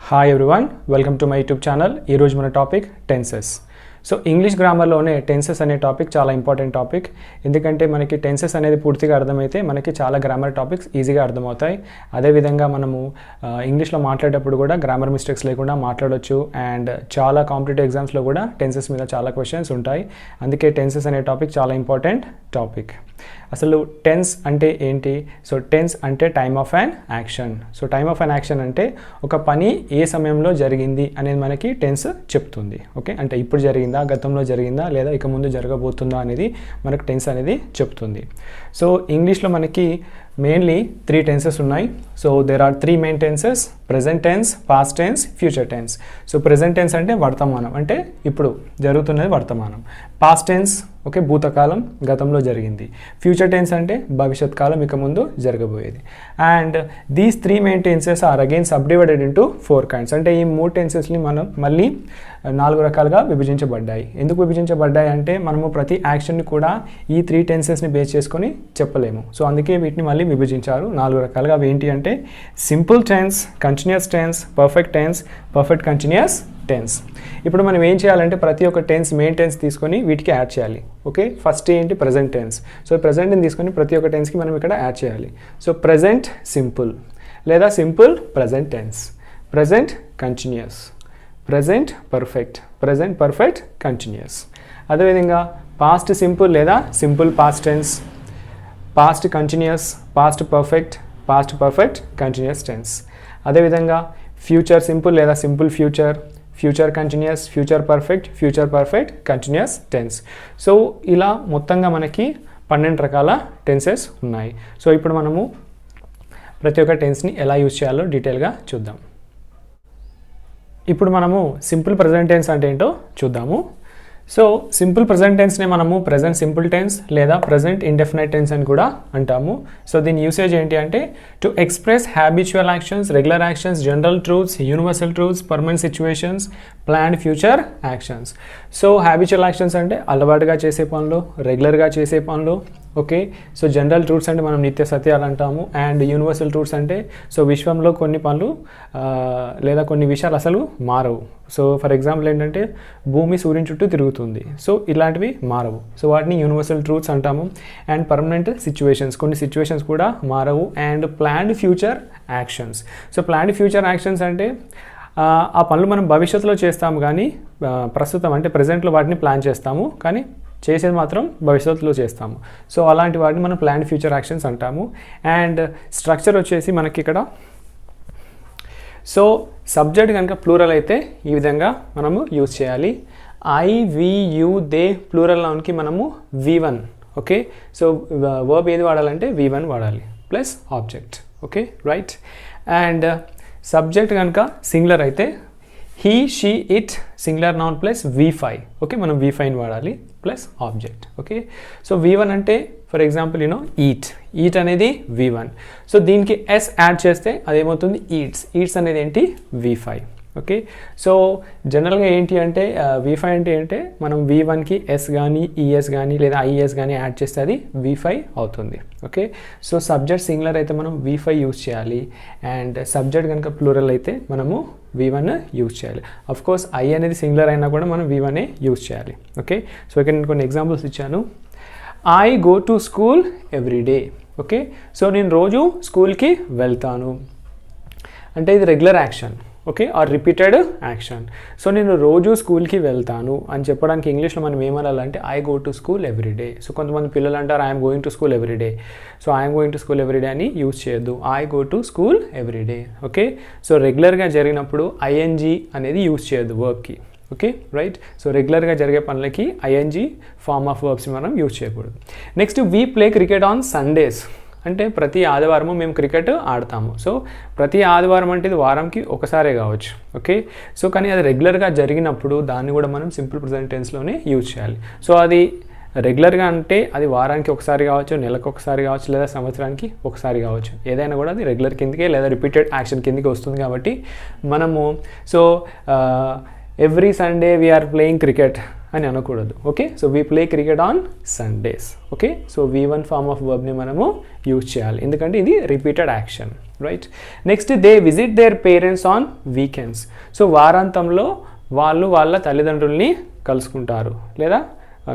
Hi everyone, welcome to my YouTube channel. ఈరోజు మన topic tenses. So English గ్రామర్లోనే tenses అనే టాపిక్ చాలా ఇంపార్టెంట్ టాపిక్. ఎందుకంటే మనకి టెన్సెస్ అనేది పూర్తిగా అర్థమైతే మనకి చాలా గ్రామర్ టాపిక్స్ ఈజీగా అర్థమవుతాయి. అదేవిధంగా మనము ఇంగ్లీష్లో మాట్లాడేటప్పుడు కూడా గ్రామర్ మిస్టేక్స్ లేకుండా మాట్లాడవచ్చు. అండ్ చాలా కాంపిటేటివ్ ఎగ్జామ్స్లో కూడా టెన్సెస్ మీద చాలా క్వశ్చన్స్ ఉంటాయి. అందుకే టెన్సెస్ అనే టాపిక్ చాలా ఇంపార్టెంట్ టాపిక్. అసలు టెన్స్ అంటే ఏంటి? సో టెన్స్ అంటే time of an action. So time of an action అంటే ఒక పని ఏ సమయంలో జరిగింది అనేది మనకి టెన్స్ చెప్తుంది. ఓకే, అంటే ఇప్పుడు జరిగిందా, గతంలో జరిగిందా, లేదా ఇక ముందు జరగబోతుందా అనేది మనకు టెన్స్ అనేది చెప్తుంది. సో ఇంగ్లీష్లో మనకి మెయిన్లీ 3 టెన్సెస్ ఉన్నాయి. So there are 3 main tenses: present tense, past tense, future tense. So present tense అంటే వర్తమానం, అంటే ఇప్పుడు జరుగుతున్నది వర్తమానం. పాస్ట్ టెన్స్ ఓకే, భూతకాలం, గతంలో జరిగింది. ఫ్యూచర్ టెన్స్ అంటే భవిష్యత్ కాలం, ఇక ముందు జరగబోయేది. And these 3 main tenses are again subdivided into 4 kinds. అంటే ఈ 3 టెన్సెస్ని మనం మళ్ళీ 4 రకాలుగా విభజించబడ్డాయి. ఎందుకు విభజించబడ్డాయి అంటే మనము ప్రతి యాక్షన్ని కూడా ఈ 3 టెన్సెస్ని బేస్ చేసుకొని చెప్పలేము. సో అందుకే వీటిని మళ్ళీ విభజించారు 4 రకాలుగా. అవి ఏంటి అంటే simple tense, continuous tense, perfect tense, perfect continuous tense. ఇప్పుడు మనం ఏం చేయాలంటే ప్రతి ఒక్క టెన్స్ మెయిన్ టెన్స్ తీసుకొని వీటికి యాడ్ చేయాలి. ఓకే, ఫస్ట్ ఏంటి? Present tense. సో ప్రెజెంట్ని తీసుకొని ప్రతి ఒక్క టెన్స్కి మనం ఇక్కడ యాడ్ చేయాలి. సో ప్రెజెంట్ సింపుల్ లేదా simple present tense, present continuous, present perfect, present perfect continuous. అదేవిధంగా పాస్ట్ సింపుల్ లేదా simple past tense, past continuous, past perfect, past perfect continuous tense. అదేవిధంగా ఫ్యూచర్ సింపుల్ లేదా simple future, future continuous, future perfect, future perfect continuous tense. So ఇలా మొత్తంగా మనకి 12 రకాల tenses ఉన్నాయి. So ఇప్పుడు మనము ప్రతి ఒక్క టెన్స్ని ఎలా యూజ్ చేయాలో డీటెయిల్గా చూద్దాం. ఇప్పుడు మనము సింపుల్ ప్రెజెంట్ టెన్స్ అంటే ఏంటో చూద్దాము. సో సింపుల్ ప్రెజెంట్ టెన్స్ని మనము ప్రెజెంట్ సింపుల్ టెన్స్ లేదా ప్రెజెంట్ ఇండెఫినైట్ టెన్స్ అని కూడా అంటాము. సో దీని యూసేజ్ ఏంటి అంటే to express habitual actions, regular actions, general truths, universal truths, permanent situations, planned future actions. So habitual actions అంటే అలవాటుగా చేసే పనులు, రెగ్యులర్గా చేసే పనులు. ఓకే, సో జనరల్ ట్రూత్స్ అంటే మనం నిత్య సత్యాలు అంటాము. అండ్ యూనివర్సల్ ట్రూత్స్ అంటే సో విశ్వంలో కొన్ని పనులు లేదా కొన్ని విషయాలు అసలు మారవు. సో ఫర్ ఎగ్జాంపుల్ ఏంటంటే భూమి సూర్యుని చుట్టూ తిరుగుతుంది. సో ఇలాంటివి మారవు. సో వాటిని యూనివర్సల్ ట్రూత్స్ అంటాము. అండ్ పర్మనెంట్ సిచ్యువేషన్స్, కొన్ని సిచ్యువేషన్స్ కూడా మారవు. And planned future actions. So planned future actions అంటే ఆ పనులు మనం భవిష్యత్తులో చేస్తాము, కానీ ప్రస్తుతం అంటే ప్రజెంట్లో వాటిని ప్లాన్ చేస్తాము, కానీ చేసేది మాత్రం భవిష్యత్తులో చేస్తాము. సో అలాంటి వాటిని మనం ప్లాన్డ్ ఫ్యూచర్ యాక్షన్స్ అంటాము. అండ్ స్ట్రక్చర్ వచ్చేసి మనకి ఇక్కడ సో సబ్జెక్ట్ కనుక ప్లూరల్ అయితే ఈ విధంగా మనము యూజ్ చేయాలి. I, we, you, they plural నౌన్కి మనము V1. ఓకే, సో వర్బ్ ఏది వాడాలంటే V1 వాడాలి plus object. Okay right. And subject కనుక సింగులర్ అయితే he, she, it singular noun plus V5. Okay, మనం V5 వాడాలి plus object. Okay, so V1 అంటే ఫర్ ఎగ్జాంపుల్ ఈట్, ఈట్ అనేది V1. సో దీనికి S యాడ్ చేస్తే అదేమవుతుంది ఈట్స్. ఈట్స్ అనేది ఏంటి? V5. ఓకే, సో జనరల్గా ఏంటి అంటే V5 అంటే ఏంటంటే మనం V1కి S కానీ ES కానీ లేదా IES కానీ యాడ్ చేస్తే అది V5 అవుతుంది. ఓకే, సో సబ్జెక్ట్ సింగులర్ అయితే మనం V5 యూజ్ చేయాలి. అండ్ సబ్జెక్ట్ కనుక ప్లూరల్ అయితే మనము V1 యూజ్ చేయాలి. అఫ్ కోర్స్ I అనేది సింగులర్ అయినా కూడా మనం V1 యూజ్ చేయాలి. ఓకే, సో ఇక్కడ నేను కొన్ని ఎగ్జాంపుల్స్ ఇచ్చాను. I go to school every day. Okay, so నేను రోజు స్కూల్కి వెళ్తాను అంటే ఇది regular action. Okay, or repeated action. So నేను రోజు స్కూల్కి వెళ్తాను అని చెప్పడానికి ఇంగ్లీష్లో మనం ఏమనాలంటే I go to school every day. So కొంతమంది పిల్లలు అంటారు I'm going to school every day. So I'm going to school every day అని యూజ్ చేయొద్దు. I go to school every day. Okay, so రెగ్యులర్గా జరిగినప్పుడు ING అనేది యూజ్ చేయొద్దు వర్బ్కి. Okay right. So రెగ్యులర్గా జరిగే పనులకి ING ఫార్మ్ ఆఫ్ వర్బ్స్ మనం యూజ్ చేయకూడదు. Next we play cricket on Sundays అంటే ప్రతి ఆదివారము మేము క్రికెట్ ఆడతాము. సో ప్రతి ఆదివారం అంటే ఇది వారంకి ఒకసారే కావచ్చు. ఓకే, సో కానీ అది రెగ్యులర్గా జరిగినప్పుడు దాన్ని కూడా మనం సింపుల్ ప్రెజెంట్ టెన్స్లోనే యూజ్ చేయాలి. సో అది రెగ్యులర్గా అంటే అది వారానికి ఒకసారి కావచ్చు, నెలకు ఒకసారి కావచ్చు, లేదా సంవత్సరానికి ఒకసారి కావచ్చు. ఏదైనా కూడా అది రెగ్యులర్ కిందకే లేదా రిపీటెడ్ యాక్షన్ కిందకి వస్తుంది. కాబట్టి మనము so every Sunday we are playing cricket అని అనకూడదు. Okay, so we play cricket on Sundays. Okay, so V1 form of వర్బ్ని మనము యూజ్ చేయాలి, ఎందుకంటే ఇది repeated action. Right. Next they visit their parents on weekends. So వారాంతంలో వాళ్ళు వాళ్ళ తల్లిదండ్రుల్ని కలుసుకుంటారు లేదా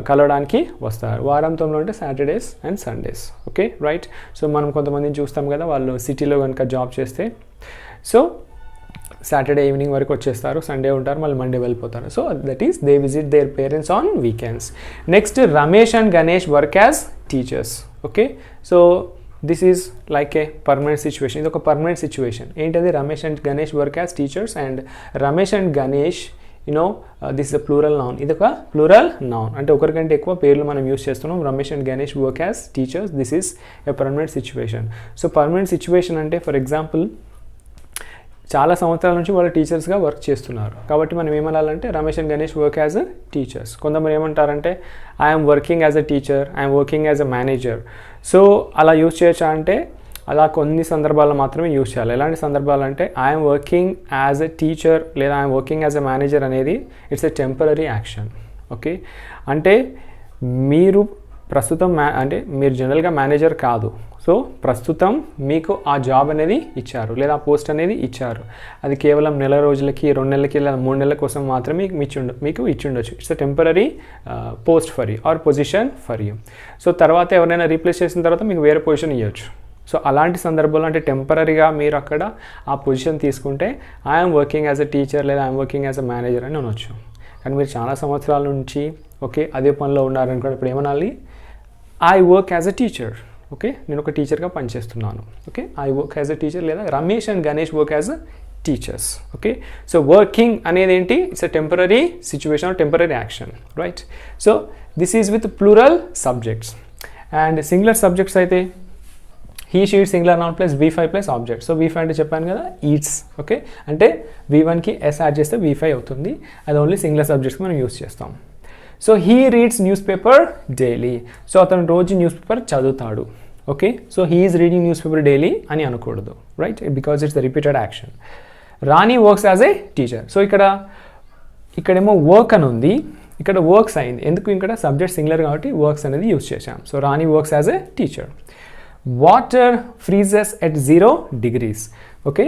కలవడానికి వస్తారు. వారాంతంలో అంటే Saturdays and Sundays. Okay right. So మనం కొంతమందిని చూస్తాం కదా, వాళ్ళు సిటీలో కనుక జాబ్ చేస్తే సో సాటర్డే ఈవినింగ్ వరకు వచ్చేస్తారు, సండే ఉంటారు, మళ్ళీ మండే వెళ్ళిపోతారు. So that is they visit their parents on weekends. Next Ramesh and Ganesh work as teachers. Okay, so this is like a permanent situation. ఇది ఒక పర్మనెంట్ సిచ్యువేషన్. ఏంటది? Ramesh and Ganesh work as teachers and Ramesh and Ganesh this is a plural noun. ఇది ఒక plural noun అంటే ఒకరికంటే ఎక్కువ పేర్లు మనం use చేస్తున్నాం. Ramesh and Ganesh work as teachers. This is a permanent situation. So permanent situation అంటే ఫర్ ఎగ్జాంపుల్ చాలా సంవత్సరాల నుంచి వాళ్ళు టీచర్స్గా వర్క్ చేస్తున్నారు కాబట్టి మనం ఏమనాలంటే Ramesh and Ganesh work as a teachers. కొంతమంది ఏమంటారంటే I'm working as a teacher, I'm working as a manager. So అలా యూజ్ చేయొచ్చా అంటే అలా కొన్ని సందర్భాల్లో మాత్రమే యూజ్ చేయాలి. ఎలాంటి సందర్భాలు అంటే I'm working as a teacher లేదా I'm working as a manager అనేది it's a temporary action. Okay, అంటే మీరు ప్రస్తుతం అంటే మీరు జనరల్గా మేనేజర్ కాదు. సో ప్రస్తుతం మీకు ఆ జాబ్ అనేది ఇచ్చారు లేదా ఆ పోస్ట్ అనేది ఇచ్చారు. అది కేవలం నెల రోజులకి, 2 నెలలకి లేదా 3 నెలల కోసం మాత్రమే మీకు ఇచ్చిండొచ్చు. It's a temporary post for you or position for you. So తర్వాత ఎవరైనా రీప్లేస్ చేసిన తర్వాత మీకు వేరే పొజిషన్ ఇవ్వచ్చు. సో అలాంటి సందర్భంలో అంటే టెంపరరీగా మీరు అక్కడ ఆ పొజిషన్ తీసుకుంటే I'm working as a teacher లేదా I'm working as a manager అని అనొచ్చు. కానీ మీరు చాలా సంవత్సరాల నుంచి ఓకే అదే పనిలో ఉన్నారనుకోండి, ఇప్పుడు ఏమనాలి? I work as a teacher. Okay, నేను ఒక టీచర్గా పనిచేస్తున్నాను. Okay, I work as a teacher లేదా Ramesh and Ganesh work as a teachers. Okay, so working అనేది ఏంటి? It's a temporary situation or temporary action. Right. So this is with plural subjects. And singular subjects అయితే he she it singular noun plus V5 plus object. So V5 అంటే చెప్పాను కదా eats. Okay, అంటే V1కి S add చేస్తే V5 అవుతుంది. అది only singular సబ్జెక్ట్స్కి మనం use చేస్తాం. So he reads newspaper daily. So అతను రోజు న్యూస్ పేపర్ చదువుతాడు. Okay, so he is reading newspaper daily అని అనకూడదు. Right, because it's the repeated action. Rani works as a teacher. So ఇక్కడేమో work అని ఉంది, ఇక్కడ వర్క్స్ అయింది. ఎందుకు? ఇక్కడ సబ్జెక్ట్ సింగులర్ కాబట్టి వర్క్స్ అనేది యూస్ చేశాం. So Rani works as a teacher. Water freezes at 0 degrees. Okay,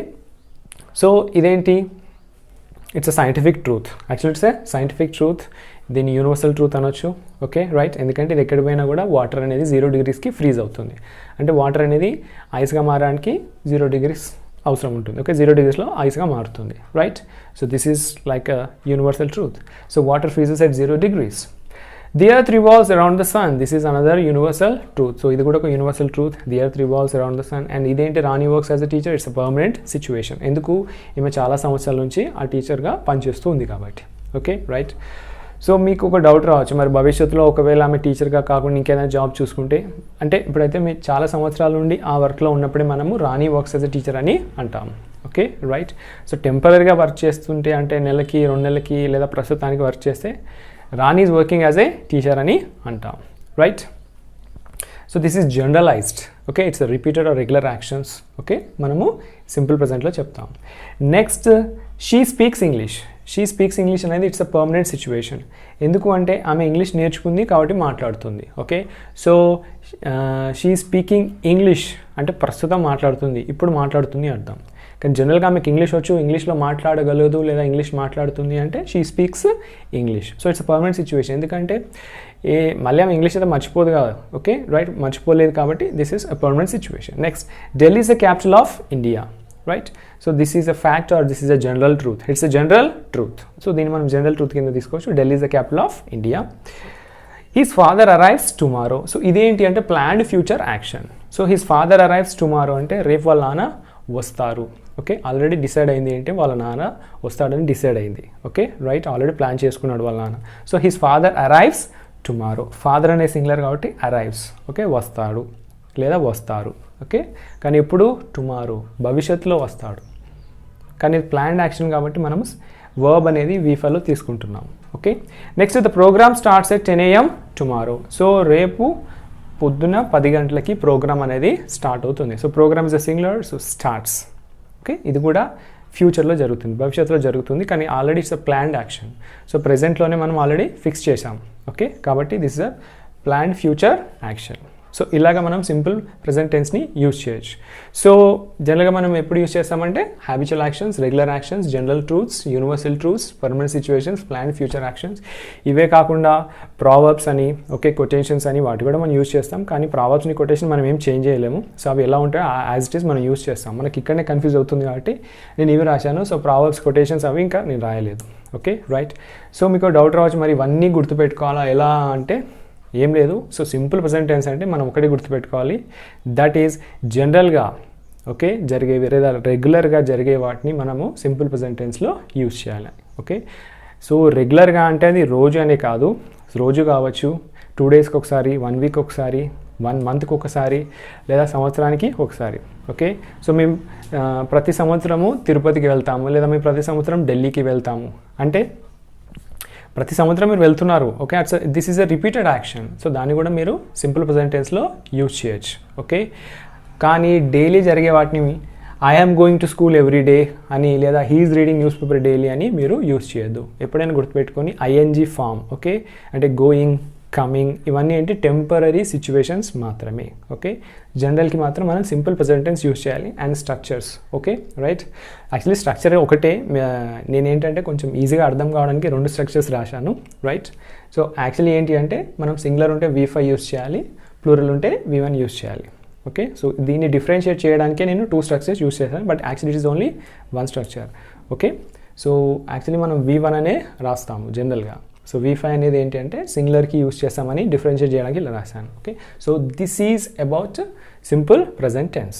so ఇదేంటి? It's a scientific truth. Actually it's a scientific truth. దీన్ని యూనివర్సల్ ట్రూత్ అనొచ్చు. ఓకే రైట్, ఎందుకంటే ఇది ఎక్కడ పోయినా కూడా వాటర్ అనేది 0 degreesకి ఫ్రీజ్ అవుతుంది. అంటే వాటర్ అనేది ఐస్గా మారడానికి 0 degrees అవసరం ఉంటుంది. ఓకే, 0 degreesలో ఐస్గా మారుతుంది. Right, so this is like a universal truth. So water freezes at 0 degrees. The earth revolves around the sun. This is another universal truth. So ఇది కూడా ఒక universal truth. The earth revolves around the sun. And ఇదేంటి? Rani works as a teacher. It's a permanent situation. ఎందుకు? ఈమె చాలా సంవత్సరాల నుంచి ఆ టీచర్గా పనిచేస్తూ ఉంది కాబట్టి. Okay right. సో మీకు ఒక డౌట్ రావచ్చు, మరి భవిష్యత్తులో ఒకవేళ ఆమె టీచర్గా కాకుండా ఇంకేదైనా జాబ్ చూసుకుంటే, అంటే ఇప్పుడైతే మీరు చాలా సంవత్సరాల నుండి ఆ వర్క్లో ఉన్నప్పుడే మనము Rani works as a teacher అని అంటాము. Okay right. సో టెంపరరీగా వర్క్ చేస్తుంటే అంటే నెలకి, 2 నెలలకి లేదా ప్రస్తుతానికి వర్క్ చేస్తే Rani is working as a teacher అని అంటాం. Right. So this is generalized. Okay, it's repeated or regular actions. Okay, మనము సింపుల్ ప్రెజెంట్లో చెప్తాం. Next she speaks English. She speaks English అనేది ఇట్స్ అ పర్మనెంట్ సిచ్యువేషన్. ఎందుకు అంటే ఆమె ఇంగ్లీష్ నేర్చుకుంది కాబట్టి మాట్లాడుతుంది. Okay, so she speaking English అంటే ప్రస్తుతం మాట్లాడుతుంది, ఇప్పుడు మాట్లాడుతుంది అర్థం. కానీ జనరల్గా ఆమెకు ఇంగ్లీష్ వచ్చు, ఇంగ్లీష్లో మాట్లాడగలదు లేదా ఇంగ్లీష్ మాట్లాడుతుంది అంటే she speaks English. So it's a permanent situation. ఎందుకంటే మళ్ళీ ఆమె ఇంగ్లీష్ అయితే మర్చిపోదు కదా. ఓకే రైట్, మర్చిపోలేదు కాబట్టి this is a permanent situation. Next Delhi is the capital of India. Right. So this is a fact are this is a general truth. It's a general truth. So దీన్ని మనం general truth కింద తీసుకోవచ్చు. Delhi is the capital of India. His father arrives tomorrow. So ఇదేంటి అంటే planned future action. So his father arrives tomorrow అంటే రేపు వాళ్ళ నాన్న వస్తారు. ఓకే, ఆల్రెడీ డిసైడ్ అయింది ఏంటి? వాళ్ళ నాన్న వస్తాడని డిసైడ్ అయింది. ఓకే రైట్, ఆల్రెడీ ప్లాన్ చేసుకున్నాడు వాళ్ళ నాన్న. So his father arrives tomorrow. Father అనే సింగులర్ కాబట్టి అరైవ్స్. ఓకే, వస్తాడు లేదా వస్తారు. ఓకే, కానీ ఎప్పుడు? టుమారో, భవిష్యత్తులో వస్తాడు. కానీ ఇది ప్లాన్డ్ యాక్షన్ కాబట్టి మనం వర్బ్ అనేది V5లో తీసుకుంటున్నాం. Okay, next the programme starts at 10 AM tomorrow. So రేపు పొద్దున 10 గంటలకి ప్రోగ్రామ్ అనేది స్టార్ట్ అవుతుంది. So programme is a singular, so starts. Okay, ఇది కూడా ఫ్యూచర్లో జరుగుతుంది, భవిష్యత్తులో జరుగుతుంది, కానీ already it's a planned action. So ప్రెజెంట్లోనే మనం ఆల్రెడీ ఫిక్స్ చేసాం. ఓకే, కాబట్టి this is a planned future action. So ఇలాగ మనం సింపుల్ ప్రెజెంట్ టెన్స్ని యూజ్ చేయొచ్చు. సో జనరల్గా మనం ఎప్పుడు యూజ్ చేస్తామంటే habitual actions, regular actions, general truths, universal truths, permanent situations, plan future actions. ఇవే కాకుండా ప్రావర్బ్స్ అని, ఓకే, కొటేషన్స్ అని వాటి కూడా మనం యూజ్ చేస్తాం. కానీ ప్రావర్బ్స్ని కొటేషన్ మనం ఏం చేంజ్ చేయలేము. సో అవి ఎలా ఉంటాయో యాజ్ ఇట్ ఈస్ మనం యూజ్ చేస్తాం. మనకి ఇక్కడనే కన్ఫ్యూజ్ అవుతుంది కాబట్టి నేను ఇవి రాశాను. సో ప్రావర్బ్స్, కొటేషన్స్ అవి ఇంకా నేను రాయలేదు. Okay, right. సో మీకు డౌట్ రావచ్చు, మరి ఇవన్నీ గుర్తుపెట్టుకోవాలా ఎలా అంటే ఏం లేదు. సో సింపుల్ ప్రెజెంట్ టెన్స్ అంటే మనం ఒకటి గుర్తుపెట్టుకోవాలి, దట్ ఈజ్ జనరల్గా ఓకే జరిగేవి లేదా రెగ్యులర్గా జరిగే వాటిని మనము సింపుల్ ప్రెజెంట్ టెన్స్లో యూజ్ చేయాలి. ఓకే, సో రెగ్యులర్గా అంటే అది రోజు అనే కాదు, రోజు కావచ్చు, 2 డేస్కి ఒకసారి, 1 వీక్ ఒకసారి, 1 మంత్కి ఒకసారి, లేదా సంవత్సరానికి ఒకసారి. ఓకే, సో మేము ప్రతి సంవత్సరము తిరుపతికి వెళ్తాము, లేదా మేము ప్రతి సంవత్సరం ఢిల్లీకి వెళ్తాము అంటే ప్రతి సంవత్సరం మీరు వెళ్తున్నారు. Okay, this is a repeated action. So దాన్ని కూడా మీరు సింపుల్ ప్రెజెంట్ టెన్స్లో యూజ్ చేయొచ్చు. ఓకే, కానీ డైలీ జరిగే వాటిని I am going to school every day అని, లేదా he's reading newspaper daily అని మీరు యూజ్ చేయొద్దు. ఎప్పుడైనా గుర్తుపెట్టుకొని ఐఎన్జీ ఫామ్, ఓకే, అంటే గోయింగ్, కమింగ్, ఇవన్నీ ఏంటి టెంపరీ సిచ్యువేషన్స్ మాత్రమే. ఓకే, జనరల్కి మాత్రం మనం సింపుల్ ప్రెజెంట్ టెన్స్ యూజ్ చేయాలి. And structures, okay, right. Actually structure ఒకటే, నేనేంటంటే కొంచెం ఈజీగా అర్థం కావడానికి 2 స్ట్రక్చర్స్ రాశాను, రైట్. సో యాక్చువల్లీ ఏంటి అంటే మనం సింగులర్ ఉంటే V5 యూజ్ చేయాలి, ప్లూరల్ ఉంటే V1 యూజ్ చేయాలి. ఓకే, సో దీన్ని డిఫరెన్షియేట్ చేయడానికే నేను 2 స్ట్రక్చర్స్ యూజ్ చేశాను, but actually it is only 1 structure. Okay, so actually మనం V1 అనే రాస్తాము జనరల్గా. సో V5 అనేది ఏంటి అంటే సింగులర్కి యూజ్ చేస్తామని డిఫరెన్షియేట్ చేయడానికి ఇలా రాశాను. Okay, so this is about simple present tense.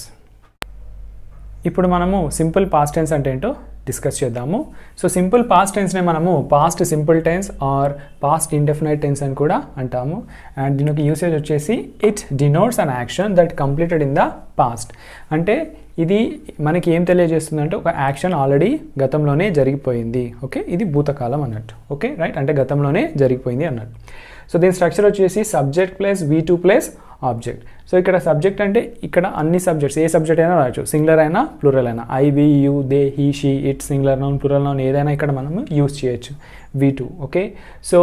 ఇప్పుడు మనము సింపుల్ పాస్ట్ టెన్స్ అంటే ఏంటో డిస్కస్ చేద్దాము. సో సింపుల్ పాస్ట్ టెన్స్నే మనము past simple tense or past indefinite tense అని కూడా అంటాము. అండ్ దీనికి యూసేజ్ వచ్చేసి it denotes an action that completed in the past. అంటే ఇది మనకి ఏం తెలియజేస్తుందంటే ఒక యాక్షన్ ఆల్రెడీ గతంలోనే జరిగిపోయింది. ఓకే, ఇది భూతకాలం అన్నట్టు. ఓకే, రైట్, అంటే గతంలోనే జరిగిపోయింది అన్నట్టు. సో దీని స్ట్రక్చర్ వచ్చేసి subject plus V2 plus object. So ఇక్కడ సబ్జెక్ట్ అంటే ఇక్కడ అన్ని సబ్జెక్ట్స్, ఏ సబ్జెక్ట్ అయినా రాయొచ్చు, సింగులర్ అయినా ప్లూరల్ అయినా, I, we, you, they, he, she, it, singular noun, plural noun ఏదైనా ఇక్కడ మనము యూజ్ చేయొచ్చు V2. Okay, so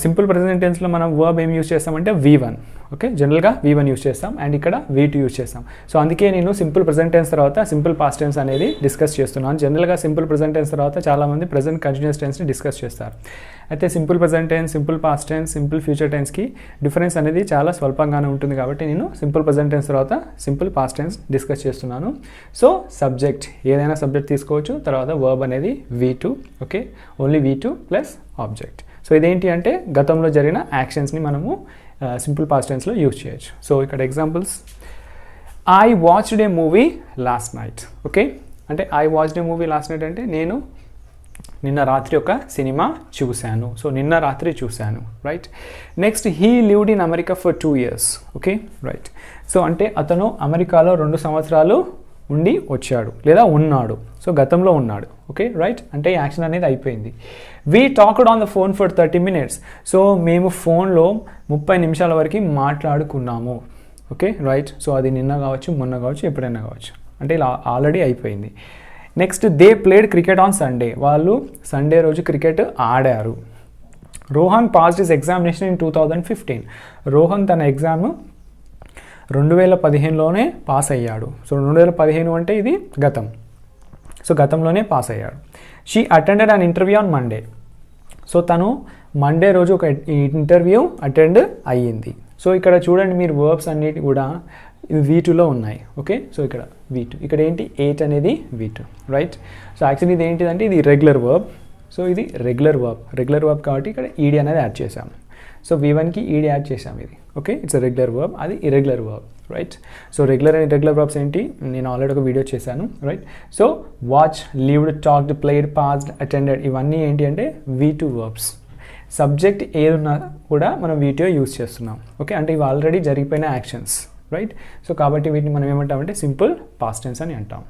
simple present టెన్స్లో మనం వర్బ్ ఏం యూజ్ చేస్తామంటే V1. ఓకే, జనరల్గా V1 యూజ్ చేస్తాం అండ్ ఇక్కడ V2 యూజ్ చేస్తాం. సో అందుకే నేను సింపుల్ ప్రెజెంట్ టెన్స్ తర్వాత సింపుల్ పాస్ట్ టెన్స్ అనేది డిస్కస్ చేస్తున్నాను. జనరల్గా సింపుల్ ప్రెజెంట్ టెన్స్ తర్వాత చాలామంది ప్రెజెంట్ కంటిన్యూస్ టెన్స్ని డిస్కస్ చేస్తారు. అయితే simple present tense, simple past tense, simple future టెన్స్కి డిఫరెన్స్ అనేది చాలా స్వల్పంగానే ఉంటుంది కాబట్టి నేను సింపుల్ ప్రెజెంట్ టెన్స్ తర్వాత సింపుల్ పాస్ట్ టెన్స్ డిస్కస్ చేస్తున్నాను. సో సబ్జెక్ట్ ఏదైనా సబ్జెక్ట్ తీసుకోవచ్చు, తర్వాత వర్బ్ అనేది V2. Okay, only V2 plus object. So ఇదేంటి అంటే గతంలో జరిగిన యాక్షన్స్ని మనము సింపుల్ పాస్ట్ టెన్స్లో యూజ్ చేయొచ్చు. సో ఇక్కడ examples, I watched a movie last night. Okay, అంటే I watched a movie last night అంటే నేను నిన్న రాత్రి ఒక సినిమా చూశాను. సో నిన్న రాత్రి చూశాను, right. Next, he lived in America for 2 years. Okay, right. So అంటే అతను అమెరికాలో 2 సంవత్సరాలు ఉండి వచ్చాడు లేదా ఉన్నాడు. సో గతంలో ఉన్నాడు. ఓకే, రైట్, అంటే యాక్షన్ అనేది అయిపోయింది. We talked on the phone for 30 minutes. So మేము ఫోన్లో 30 నిమిషాల వరకు మాట్లాడుకున్నాము. Okay, right. సో అది నిన్న కావచ్చు, మొన్న కావచ్చు, ఎప్పుడైనా కావచ్చు, అంటే ఇలా ఆల్రెడీ అయిపోయింది. Next, they played cricket on Sunday. వాళ్ళు సండే రోజు క్రికెట్ ఆడారు. Rohan passed his examination in 2015. Rohan తన ఎగ్జామ్ 2015లోనే పాస్ అయ్యాడు. సో 2015 అంటే ఇది గతం. సో గతంలోనే పాస్ అయ్యాడు. She attended an interview on Monday. So తను మండే రోజు ఒక ఇంటర్వ్యూ అటెండ్ అయ్యింది. సో ఇక్కడ చూడండి, మీరు వర్బ్స్ అన్నిటి కూడా V2లో ఉన్నాయి. ఓకే, సో ఇక్కడ V2, ఇక్కడ ఏంటి 8 అనేది V2, రైట్. సో యాక్చువల్లీ ఇది ఏంటిదంటే ఇది రెగ్యులర్ వర్బ్. సో ఇది రెగ్యులర్ వర్బ్ కాబట్టి ఇక్కడ ED అనేది యాడ్ చేసాము. సో V1కి ED యాడ్ చేసాము ఇది. Okay, it's a regular verb, అది irregular verb, right. So regular and irregular verbs ఏంటి, నేను ఆల్రెడీ ఒక వీడియో చేశాను, right. So watch, lived, talked, played, passed, attended ఇవన్నీ ఏంటి అంటే V2 వర్బ్స్. సబ్జెక్ట్ ఏదున్నా కూడా మనం V2 యూజ్ చేస్తున్నాం. ఓకే, అంటే ఇవి ఆల్రెడీ జరిగిపోయిన యాక్షన్స్, రైట్. సో కాబట్టి వీటిని మనం ఏమంటామంటే సింపుల్ పాస్ట్ టెన్స్ అని అంటాం.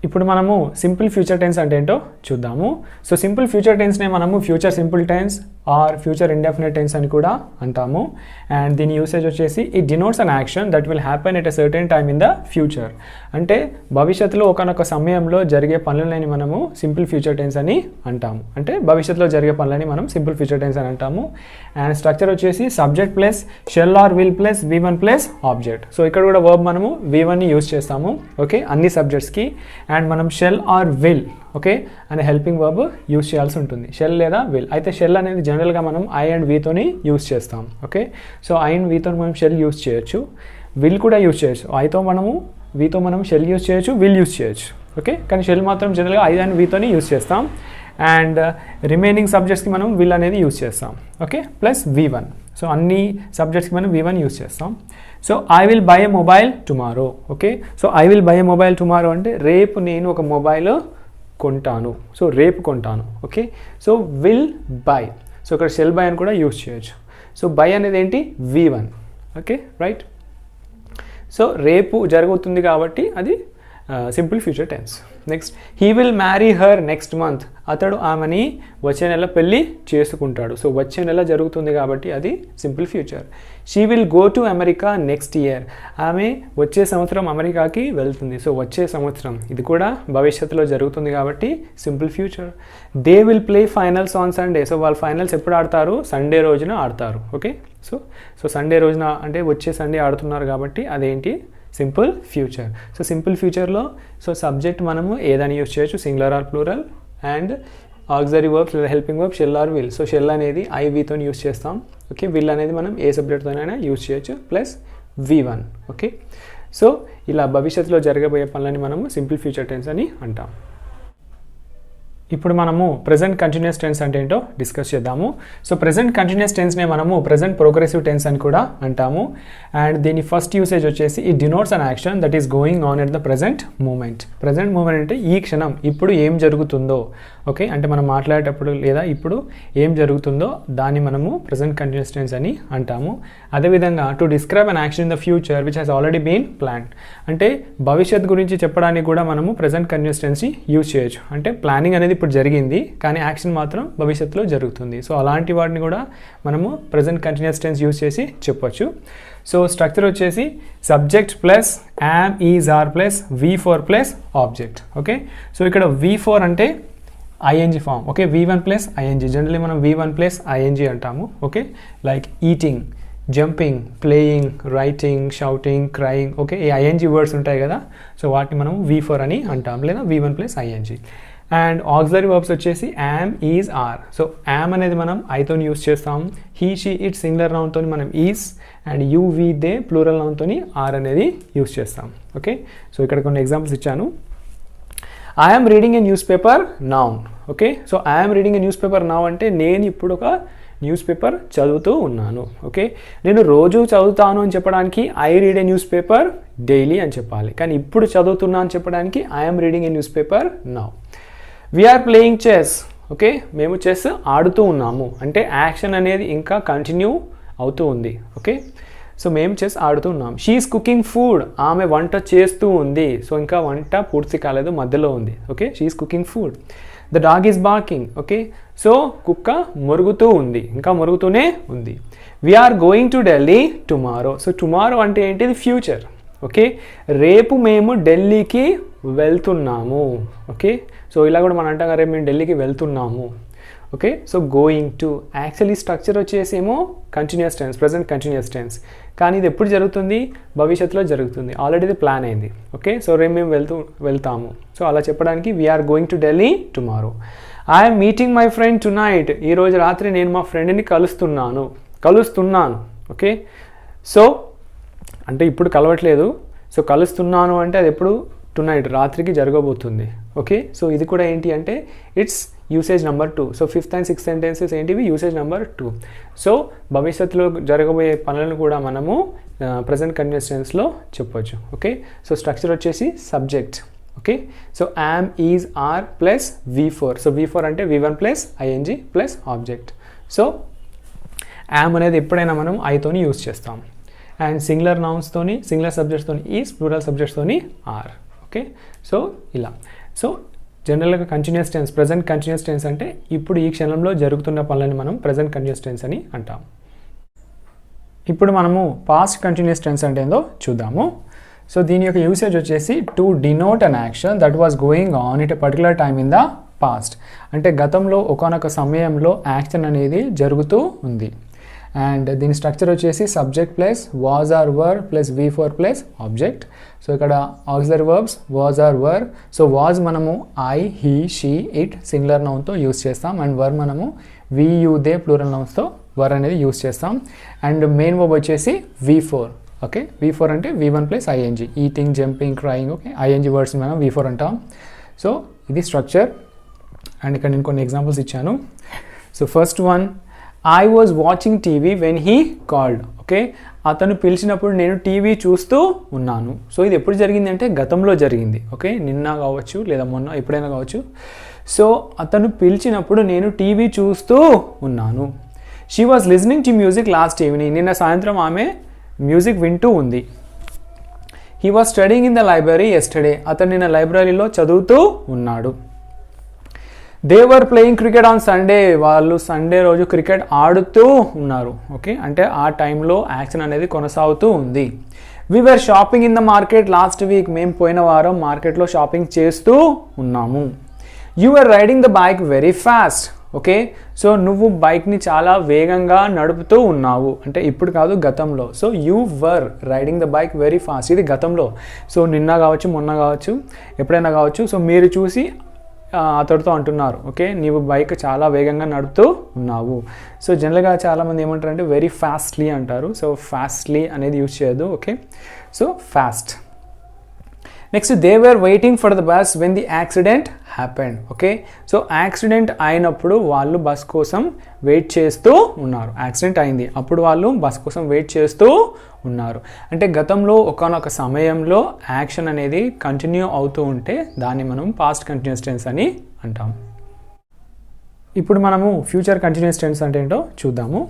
ఇప్పుడు మనము సింపుల్ ఫ్యూచర్ టెన్స్ అంటే ఏంటో చూద్దాము. సో సింపుల్ ఫ్యూచర్ టెన్స్నే మనము future simple tense or future indefinite tense అని కూడా అంటాము. అండ్ దీని యూసేజ్ వచ్చేసి it denotes an action that will happen at a certain time in the future. అంటే భవిష్యత్తులో ఒకనొక సమయంలో జరిగే పనులని మనము సింపుల్ ఫ్యూచర్ టెన్స్ అని అంటాము. అంటే భవిష్యత్తులో జరిగే పనులని మనం సింపుల్ ఫ్యూచర్ టెన్స్ అని అంటాము. అండ్ స్ట్రక్చర్ వచ్చేసి subject plus shall or will plus V1 plus object. So ఇక్కడ కూడా వర్బ్ మనము V1ని యూజ్ చేస్తాము, ఓకే, అన్ని సబ్జెక్ట్స్కి. అండ్ మనం షెల్ ఆర్ విల్, ఓకే, అనే హెల్పింగ్ వర్బ్ యూజ్ చేయాల్సి ఉంటుంది, షెల్ లేదా విల్. అయితే షెల్ అనేది జనరల్గా మనం ఐ అండ్ వీతోని యూజ్ చేస్తాం, ఓకే. సో ఐ అండ్ వీతో మనం షెల్ యూజ్ చేయొచ్చు, విల్ కూడా యూజ్ చేయొచ్చు. వీతో మనం షెల్ యూజ్ చేయొచ్చు, విల్ యూజ్ చేయొచ్చు, ఓకే. కానీ షెల్ మాత్రం జనరల్గా ఐ అండ్ వీతోని యూజ్ చేస్తాం. అండ్ రిమైనింగ్ సబ్జెక్ట్స్కి మనం విల్ అనేది యూజ్ చేస్తాం, ఓకే, ప్లస్ V1. సో అన్ని సబ్జెక్ట్స్కి మనం V1 యూజ్ చేస్తాం. So I will buy a mobile tomorrow, okay. So I will buy a mobile tomorrow అంటే రేపు నేను ఒక మొబైల్ కొంటాను, సో రేపు కొంటాను, okay. So will buy, so ఇక్కడ షెల్ బై అని కూడా యూజ్ చేయొచ్చు. సో బై అనేది ఏంటి, V1, ఓకే, రైట్. సో రేపు జరుగుతుంది కాబట్టి అది simple future tense. Next, he will marry her next month. అతడు ఆమెని వచ్చే నెల పెళ్ళి చేసుకుంటాడు. సో వచ్చే నెల జరుగుతుంది కాబట్టి అది simple future. She will go to America next year. ఆమె వచ్చే సంవత్సరం అమెరికాకి వెళ్తుంది. సో వచ్చే సంవత్సరం, ఇది కూడా భవిష్యత్తులో జరుగుతుంది కాబట్టి simple future. They will play finals on Sunday. So వాళ్ళు ఫైనల్స్ ఎప్పుడు ఆడతారు, సండే రోజున ఆడతారు, ఓకే. సో సండే రోజున అంటే వచ్చే సండే ఆడుతున్నారు కాబట్టి అదేంటి, సింపుల్ ఫ్యూచర్. సో సింపుల్ ఫ్యూచర్లో సో సబ్జెక్ట్ మనము ఏదని యూజ్ చేయొచ్చు, singular or plural. And auxiliary verbs లేదా helping verb shall or will. So shall అనేది ఐవీతో యూజ్ చేస్తాం, ఓకే. విల్ అనేది మనం ఏ సబ్జెక్ట్తోనైనా యూజ్ చేయొచ్చు, ప్లస్ V1, ఓకే. సో ఇలా భవిష్యత్తులో జరగబోయే పనులని మనము సింపుల్ ఫ్యూచర్ టెన్స్ అని అంటాం. ఇప్పుడు మనము ప్రెజెంట్ కంటిన్యూస్ టెన్స్ అంటే ఏంటో డిస్కస్ చేద్దాము. సో ప్రెజెంట్ కంటిన్యూస్ టెన్స్నే మనము ప్రెజెంట్ ప్రోగ్రెసివ్ టెన్స్ అని కూడా అంటాము. అండ్ దీని ఫస్ట్ యూసేజ్ వచ్చేసి it denotes an action that is going on at the present moment. Present moment అంటే ఈ క్షణం, ఇప్పుడు ఏం జరుగుతుందో, ఓకే. అంటే మనం మాట్లాడేటప్పుడు లేదా ఇప్పుడు ఏం జరుగుతుందో దాన్ని మనము ప్రెజెంట్ కంటిన్యూస్ టెన్స్ అని అంటాము. అదేవిధంగా to describe an action in the future which has already been planned. అంటే భవిష్యత్ గురించి చెప్పడానికి కూడా మనము ప్రెజెంట్ కంటిన్యూస్ టెన్స్ని యూజ్ చేయొచ్చు. అంటే ప్లానింగ్ అనేది ఇప్పుడు జరిగింది కానీ యాక్షన్ మాత్రం భవిష్యత్తులో జరుగుతుంది. సో అలాంటి వాటిని కూడా మనము ప్రెజెంట్ కంటిన్యూస్ టెన్స్ యూజ్ చేసి చెప్పొచ్చు. సో స్ట్రక్చర్ వచ్చేసి subject plus am, is, are plus V4 plus object, okay. So ఇక్కడ V4 అంటే ING form, okay. V1 plus ING, generally మనం V1 ప్లస్ ఐఎన్జీ అంటాము, okay. Like eating, jumping, playing, writing, shouting, crying, okay. ఈ ING words ఉంటాయి కదా, so వాటిని మనం V4 అని అంటాం, లేదా V1 plus ING. And auxiliary verbs వచ్చేసి am, is, are. So am అనేది మనం ఐతో యూస్ చేస్తాం, హీ, షీ, ఇట్ సింగులర్ నౌన్తో మనం is, and you, we, they plural నౌన్తో ఆర్ అనేది యూస్ చేస్తాం, ఓకే. సో ఇక్కడ కొన్ని ఎగ్జాంపుల్స్ ఇచ్చాను. I am reading a newspaper noun, okay. So I am reading a newspaper now అంటే నేను ఇప్పుడు ఒక న్యూస్ పేపర్ చదువుతూ ఉన్నాను, ఓకే. నేను రోజు చదువుతాను అని చెప్పడానికి I read a newspaper daily అని చెప్పాలి, కానీ ఇప్పుడు చదువుతున్నా అని చెప్పడానికి I am reading a newspaper now. We're playing chess, okay. మేము చెస్ ఆడుతూ ఉన్నాము అంటే యాక్షన్ అనేది ఇంకా కంటిన్యూ అవుతూ ఉంది, ఓకే. సో మేము చెస్ ఆడుతూ ఉన్నాం. షీఈస్ కుకింగ్ ఫుడ్, ఆమె వంట చేస్తూ ఉంది. సో ఇంకా వంట పూర్తి కాలేదు, మధ్యలో ఉంది, okay. She's cooking food. The dog is barking, okay. So కుక్క మొరుగుతూ ఉంది, ఇంకా మొరుగుతూనే ఉంది. We're going to Delhi tomorrow. So tomorrow అంటే ఏంటిది, ఫ్యూచర్, ఓకే. రేపు మేము ఢిల్లీకి వెళ్తున్నాము, ఓకే. సో ఇలా కూడా మనం అంటాం, రేపు మేము ఢిల్లీకి వెళ్తున్నాము, okay. So going to actually structure వచ్చేసేమో continuous tense, present continuous tense, కానీ ఇది ఎప్పుడు జరుగుతుంది, భవిష్యత్తులో జరుగుతుంది, ఆల్రెడీ ఇది ప్లాన్ అయింది, ఓకే. సో రేపు మేము వెళ్తాము. సో అలా చెప్పడానికి we're going to Delhi tomorrow. I'm meeting my friend tonight. ఈరోజు రాత్రి నేను మా ఫ్రెండ్ని కలుస్తున్నాను, ఓకే. సో అంటే ఇప్పుడు కలవట్లేదు, సో కలుస్తున్నాను అంటే అది ఎప్పుడు, టు నైట్, రాత్రికి జరగబోతుంది, ఓకే. సో ఇది కూడా ఏంటి అంటే it's usage number 2. So 5th and 6th sentences ఏంటివి, యూసేజ్ నెంబర్ 2. సో భవిష్యత్తులో జరగబోయే పనులను కూడా మనము ప్రెజెంట్ కంటిన్యూస్ టెన్స్లో చెప్పొచ్చు, ఓకే. సో స్ట్రక్చర్ వచ్చేసి subject, okay. So am, is, are plus V4. So V4 అంటే V1 plus ING plus object. So am అనేది ఎప్పుడైనా మనం ఐతోని యూజ్ చేస్తాం. అండ్ సింగులర్ నౌన్స్తోని, సింగులర్ సబ్జెక్ట్స్తోని ఈజ్, ప్లూరల్ సబ్జెక్ట్స్తోని ఆర్, ఓకే. సో ఇలా. సో జనరల్గా continuous tense, present continuous tense అంటే ఇప్పుడు ఈ క్షణంలో జరుగుతున్న పనులని మనం ప్రజెంట్ కంటిన్యూస్ టెన్స్ అని అంటాం. ఇప్పుడు మనము పాస్ట్ కంటిన్యూస్ టెన్స్ అంటే ఏందో చూద్దాము. సో దీని యొక్క యూసేజ్ వచ్చేసి to denote an action that was going on at a particular time in the past. అంటే గతంలో ఒకానొక సమయంలో యాక్షన్ అనేది జరుగుతూ ఉంది. అండ్ దీని స్ట్రక్చర్ వచ్చేసి subject plus was or were plus V4 plus object. So ఇక్కడ auxiliary verbs was or were. So was మనము I, he, she, it singular నౌన్తో యూస్ చేస్తాం. అండ్ వర్ మనము వి, యూ, దే ప్లూరల్ నౌన్స్తో were అనేది use చేస్తాం. And main verb వచ్చేసి V4. Okay, V4 అంటే V1 plus ING, eating, jumping, crying. Okay, ING words మనం V4 అంటాం. సో ఇది స్ట్రక్చర్. అండ్ ఇక్కడ నేను కొన్ని ఎగ్జాంపుల్స్ ఇచ్చాను. So first one, I was watching TV when he called. Okay, అతను పిలిచినప్పుడు నేను టీవీ చూస్తూ ఉన్నాను. సో ఇది ఎప్పుడు జరిగింది అంటే గతంలో జరిగింది. ఓకే, నిన్న కావచ్చు లేదా మొన్న ఎప్పుడైనా కావచ్చు. సో అతను పిలిచినప్పుడు నేను టీవీ చూస్తూ ఉన్నాను. She was listening to music last evening. నిన్న సాయంత్రం ఆమె మ్యూజిక్ వింటూ ఉంది. He was studying in the library yesterday. అతను నిన్న లైబ్రరీలో చదువుతూ ఉన్నాడు. They were playing cricket on Sunday. వాళ్ళు సండే రోజు క్రికెట్ ఆడుతూ ఉన్నారు. ఓకే, అంటే ఆ టైంలో యాక్షన్ అనేది కొనసాగుతూ ఉంది. We were shopping in the market last week. మేము పోయిన వారం మార్కెట్లో షాపింగ్ చేస్తూ ఉన్నాము. You are riding the bike very fast. Okay, so నువ్వు బైక్ని చాలా వేగంగా నడుపుతూ ఉన్నావు. అంటే ఇప్పుడు కాదు, గతంలో. So you were riding the bike very fast, ఇది గతంలో. సో నిన్న కావచ్చు, మొన్న కావచ్చు, ఎప్పుడైనా కావచ్చు. సో మీరు చూసి అతడితో అంటున్నారు, ఓకే, నీవు బైక్ చాలా వేగంగా నడుపుతూ ఉన్నావు. సో జనరల్గా చాలామంది ఏమంటారు అంటే వెరీ ఫాస్ట్లీ అంటారు. సో ఫాస్ట్లీ అనేది యూజ్ చేయొద్దు. Okay, so fast. Next, they were waiting for the bus when the accident happened. Okay, so accident అయినప్పుడు వాళ్ళు బస్ కోసం వెయిట్ చేస్తూ ఉన్నారు. యాక్సిడెంట్ అయింది, అప్పుడు వాళ్ళు బస్ కోసం వెయిట్ చేస్తూ ఉన్నారు. అంటే గతంలో ఒకానొక సమయంలో యాక్షన్ అనేది కంటిన్యూ అవుతూ ఉంటే దాన్ని మనం పాస్ట్ కంటిన్యూస్ టెన్స్ అని అంటాం. ఇప్పుడు మనము ఫ్యూచర్ కంటిన్యూస్ టెన్స్ అంటే ఏంటో చూద్దాము.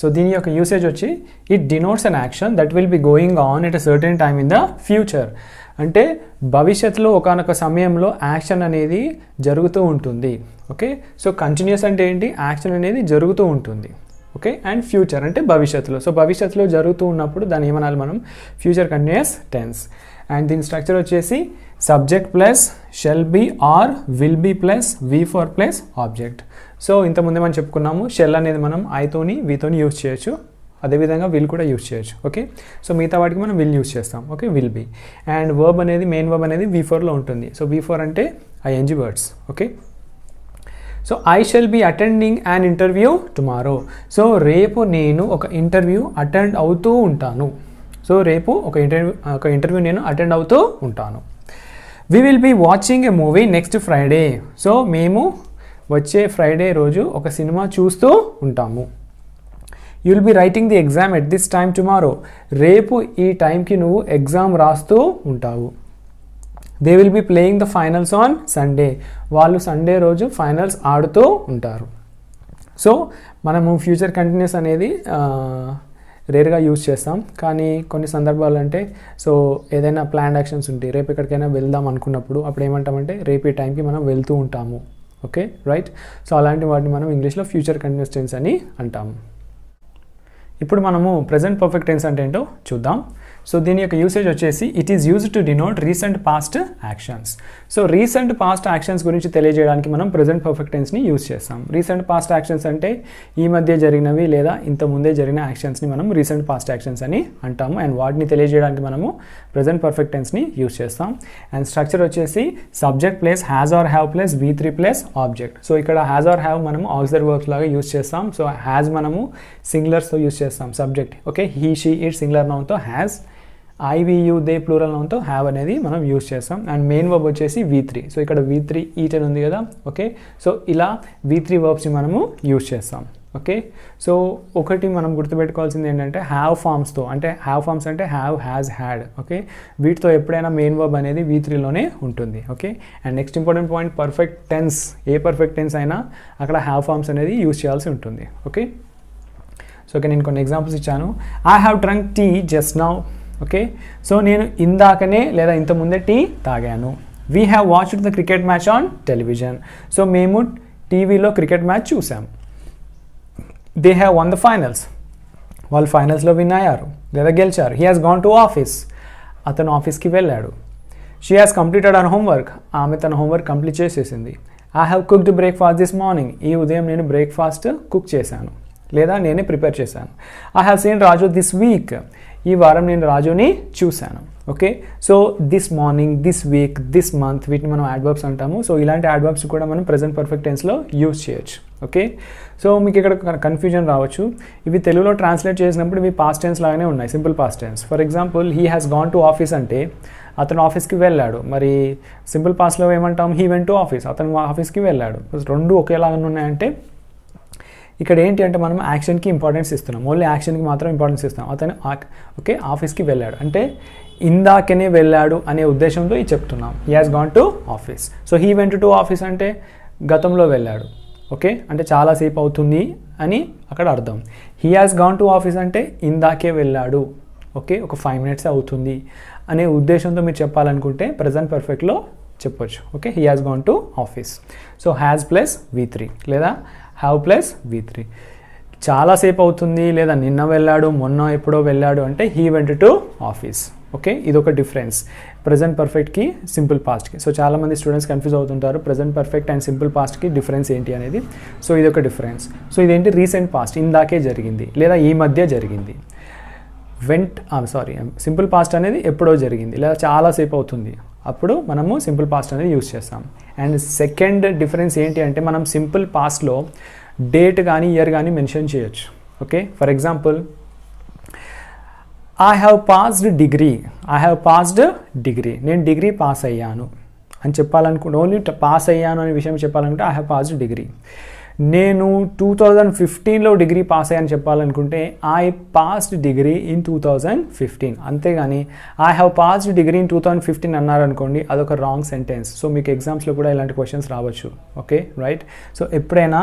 సో దీని యొక్క యూసేజ్ వచ్చి it denotes an action that will be going on at a certain time in the future. అంటే భవిష్యత్తులో ఒకానొక సమయంలో యాక్షన్ అనేది జరుగుతూ ఉంటుంది. ఓకే, సో కంటిన్యూస్ అంటే ఏంటి, యాక్షన్ అనేది జరుగుతూ ఉంటుంది. ఓకే, అండ్ ఫ్యూచర్ అంటే భవిష్యత్తులో. సో భవిష్యత్తులో జరుగుతూ ఉన్నప్పుడు దాన్ని ఏమనాలి మనం, ఫ్యూచర్ కంటిన్యూస్ టెన్స్. అండ్ దీని స్ట్రక్చర్ వచ్చేసి subject plus shall be or will be plus V4 plus object. So ఇంతకుముందే మనం చెప్పుకున్నాము, షెల్ అనేది మనం ఐతోని వీతోని యూజ్ చేయొచ్చు, అదేవిధంగా విల్ కూడా యూజ్ చేయొచ్చు. ఓకే, సో మిగతా వాటికి మనం విల్ యూజ్ చేస్తాం. Okay, will be. And verb అనేది, మెయిన్ వర్బ్ అనేది V4లో ఉంటుంది. సో V4 అంటే ING words. Okay, so I shall be attending an interview tomorrow. So రేపు నేను ఒక ఇంటర్వ్యూ అటెండ్ అవుతూ ఉంటాను. సో రేపు ఒక ఇంటర్వ్యూ నేను అటెండ్ అవుతూ ఉంటాను. We will be watching a movie next Friday. So మేము వచ్చే ఫ్రైడే రోజు ఒక సినిమా చూస్తూ ఉంటాము. You will be writing the exam at this time tomorrow. రేపు ఈ టైంకి నువ్వు ఎగ్జామ్ రాస్తూ ఉంటావు. They will be playing the finals on Sunday. వాళ్ళు సండే రోజు ఫైనల్స్ ఆడుతూ ఉంటారు. సో మనము ఫ్యూచర్ కంటిన్యూస్ అనేది రేర్గా యూజ్ చేస్తాం, కానీ కొన్ని సందర్భాలు అంటే సో ఏదైనా ప్లాన్డ్ యాక్షన్స్ ఉంటాయి, రేపు ఎక్కడికైనా వెళ్దాం అనుకున్నప్పుడు అప్పుడు ఏమంటామంటే రేపు ఈ టైంకి మనం వెళ్తూ ఉంటాము. Okay, right. సో అలాంటి వాటిని మనం ఇంగ్లీష్లో ఫ్యూచర్ కంటిన్యూస్ టెన్స్ అని అంటాము. ఇప్పుడు మనము ప్రెజెంట్ పర్ఫెక్ట్ టెన్స్ అంటే ఏంటో చూద్దాం. సో దీని యొక్క యూసేజ్ వచ్చేసి it is used to denote recent past actions. So recent past actions గురించి తెలియజేయడానికి మనం ప్రెజెంట్ పర్ఫెక్ట్ టెన్స్ని యూజ్ చేస్తాం. రీసెంట్ పాస్ట్ యాక్షన్స్ అంటే ఈ మధ్య జరిగినవి లేదా ఇంత ముందే జరిగిన యాక్షన్స్ని మనం రీసెంట్ పాస్ట్ యాక్షన్స్ అని అంటాము. అండ్ వాటిని తెలియజేయడానికి మనము ప్రెజెంట్ పర్ఫెక్ట్ టెన్స్ని యూజ్ చేస్తాం. అండ్ స్ట్రక్చర్ వచ్చేసి subject plus has or have plus V3 plus object. So ఇక్కడ హ్యాజ్ ఆర్ హ్యావ్ మనము ఆక్సిలరీ వర్బ్స్ లాగా యూజ్ చేస్తాం. సో హ్యాజ్ మనము సింగులర్స్తో యూజ్ చేస్తాం, subject. Okay, he, she, it singular నౌన్తో has, I, we, you, they plural నౌన్తో have అనేది మనం యూజ్ చేస్తాం. అండ్ మెయిన్ వర్బ్ వచ్చేసి V3. సో ఇక్కడ V3 ఈట్ అని ఉంది కదా. ఓకే, సో ఇలా V3 వర్బ్స్ని మనము యూజ్ చేస్తాం. ఓకే, సో ఒకటి మనం గుర్తుపెట్టుకోవాల్సింది ఏంటంటే హ్యావ్ ఫార్మ్స్తో, అంటే హ్యావ్ ఫార్మ్స్ అంటే హ్యావ్, హ్యాజ్, హ్యాడ్. ఓకే, వీటితో ఎప్పుడైనా మెయిన్ వర్బ్ అనేది V3లోనే ఉంటుంది. Okay, and next important point, perfect tense, a perfect tense అయినా అక్కడ హ్యావ్ ఫార్మ్స్ అనేది యూజ్ చేయాల్సి ఉంటుంది. ఓకే, సో ఓకే, నేను కొన్ని ఎగ్జాంపుల్స్ ఇచ్చాను. I have drunk tea just now. Okay, so నేను ఇందాకనే లేదా ఇంతకుముందే టీ తాగాను. We have watched the cricket match on television. So మేము టీవీలో క్రికెట్ మ్యాచ్ చూసాం. They have won the finals. వాళ్ళు ఫైనల్స్లో విన్ అయ్యారు లేదా గెలిచారు. He has gone to office. అతను ఆఫీస్కి వెళ్ళాడు. She has completed our homework. ఆమె తన హోంవర్క్ కంప్లీట్ చేసేసింది. I have cooked breakfast this morning. ఈ ఉదయం నేను బ్రేక్ఫాస్ట్ కుక్ చేశాను లేదా నేనే ప్రిపేర్ చేశాను. I have scene Raju this week. ఈ వారం నేను రాజుని చూశాను. Okay, so this morning, this week, this month, వీటిని మనం యాడ్వర్బ్స్ అంటాము. సో ఇలాంటి యాడ్వర్బ్స్ కూడా మనం ప్రెజెంట్ పర్ఫెక్ట్ టెన్స్లో యూజ్ చేయొచ్చు. ఓకే, సో మీకు ఇక్కడ కన్ఫ్యూజన్ రావచ్చు. ఇవి తెలుగులో ట్రాన్స్లేట్ చేసినప్పుడు ఇవి పాస్ట్ టెన్స్ లాగానే ఉన్నాయి, simple past tense. For example, he has gone to office అంటే అతను ఆఫీస్కి వెళ్ళాడు. మరి సింపుల్ పాస్ట్లో ఏమంటాం? He went to office. అతను ఆఫీస్కి వెళ్ళాడు. రెండు ఒకేలాగా ఉన్నాయంటే ఇక్కడ ఏంటి అంటే మనం యాక్షన్కి ఇంపార్టెన్స్ ఇస్తున్నాం. ఓన్లీ యాక్షన్కి మాత్రం ఇంపార్టెన్స్ ఇస్తాం. అతను ఓకే ఆఫీస్కి వెళ్ళాడు అంటే ఇందాకనే వెళ్ళాడు అనే ఉద్దేశంతో ఇది చెప్తున్నాం. He has gone to office. So he went to office అంటే గతంలో వెళ్ళాడు. ఓకే, అంటే చాలాసేపు అవుతుంది అని అక్కడ అర్థం. He has gone to office అంటే ఇందాకే వెళ్ళాడు. ఓకే, ఒక 5 minutes అవుతుంది అనే ఉద్దేశంతో మీరు చెప్పాలనుకుంటే ప్రజెంట్ పర్ఫెక్ట్లో చెప్పొచ్చు. Okay, he has gone to office. So has plus V3 లేదా హ్యావ్ ప్లస్ V3. చాలాసేపు అవుతుంది లేదా నిన్న వెళ్ళాడు, మొన్న ఎప్పుడో వెళ్ళాడు అంటే he went to office. Okay, ఇదొక డిఫరెన్స్ ప్రజెంట్ పర్ఫెక్ట్కి సింపుల్ పాస్ట్కి. సో చాలామంది స్టూడెంట్స్ కన్ఫ్యూజ్ అవుతుంటారు ప్రజెంట్ పర్ఫెక్ట్ అండ్ సింపుల్ పాస్ట్కి డిఫరెన్స్ ఏంటి అనేది. సో ఇదొక డిఫరెన్స్. సో ఇదేంటి? రీసెంట్ పాస్ట్, ఇందాకే జరిగింది లేదా ఈ మధ్య జరిగింది. సింపుల్ పాస్ట్ అనేది ఎప్పుడో జరిగింది లేదా చాలాసేపు అవుతుంది, అప్పుడు మనము సింపుల్ పాస్ట్ అనేది యూజ్ చేస్తాం. అండ్ సెకండ్ డిఫరెన్స్ ఏంటి అంటే మనం సింపుల్ పాస్ట్లో డేట్ కానీ ఇయర్ కానీ మెన్షన్ చేయొచ్చు. Okay, for example, I have passed degree. I have passed degree, నేను డిగ్రీ పాస్ అయ్యాను అని చెప్పాలనుకుంటే, ఓన్లీ పాస్ అయ్యాను అనే విషయం చెప్పాలనుకుంటే ఐ హ్యావ్ పాస్డ్ డిగ్రీ. నేను 2015లో డిగ్రీ పాస్ అయ్యాను చెప్పాలనుకుంటే ఐ పాస్డ్ డిగ్రీ ఇన్ 2015. అంతేగాని I have passed degree in 2015 అన్నారనుకోండి, అదొక రాంగ్ సెంటెన్స్. సో మీకు ఎగ్జామ్స్లో కూడా ఇలాంటి క్వశ్చన్స్ రావచ్చు. Okay, right. సో ఎప్పుడైనా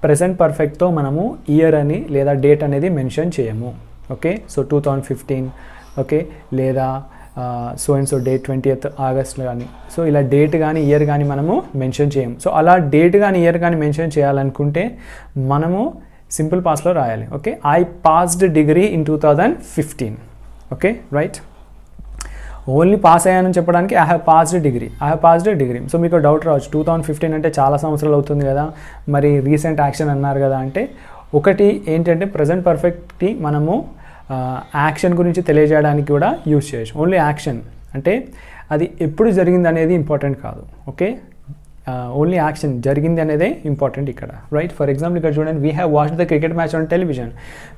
ప్రెజెంట్ పర్ఫెక్ట్తో మనము ఇయర్ అని లేదా డేట్ అనేది మెన్షన్ చేయము. ఓకే, సో 2015 ఓకే, లేదా so and so date 20th August కానీ, సో ఇలా డేట్ కానీ ఇయర్ కానీ మనము మెన్షన్ చేయము. సో అలా డేట్ కానీ ఇయర్ కానీ మెన్షన్ చేయాలనుకుంటే మనము సింపుల్ పాస్ట్లో రాయాలి. Okay, I passed degree in 2015. Okay, right. Only pass అయ్యానని చెప్పడానికి I have passed degree, I have passed degree. So మీకు డౌట్ రావచ్చు, 2015 అంటే చాలా సంవత్సరాలు అవుతుంది కదా, మరి రీసెంట్ యాక్షన్ అన్నారు కదా అంటే, ఒకటి ఏంటంటే ప్రజెంట్ పర్ఫెక్ట్కి మనము యాక్షన్ గురించి తెలియజేయడానికి కూడా యూజ్ చేయొచ్చు. ఓన్లీ యాక్షన్ అంటే అది ఎప్పుడు జరిగింది అనేది ఇంపార్టెంట్ కాదు. ఓకే, ఓన్లీ యాక్షన్ జరిగింది అనేదే ఇంపార్టెంట్ ఇక్కడ, రైట్. ఫర్ ఎగ్జాంపుల్ ఇక్కడ చూడండి, we have watched the cricket match on television.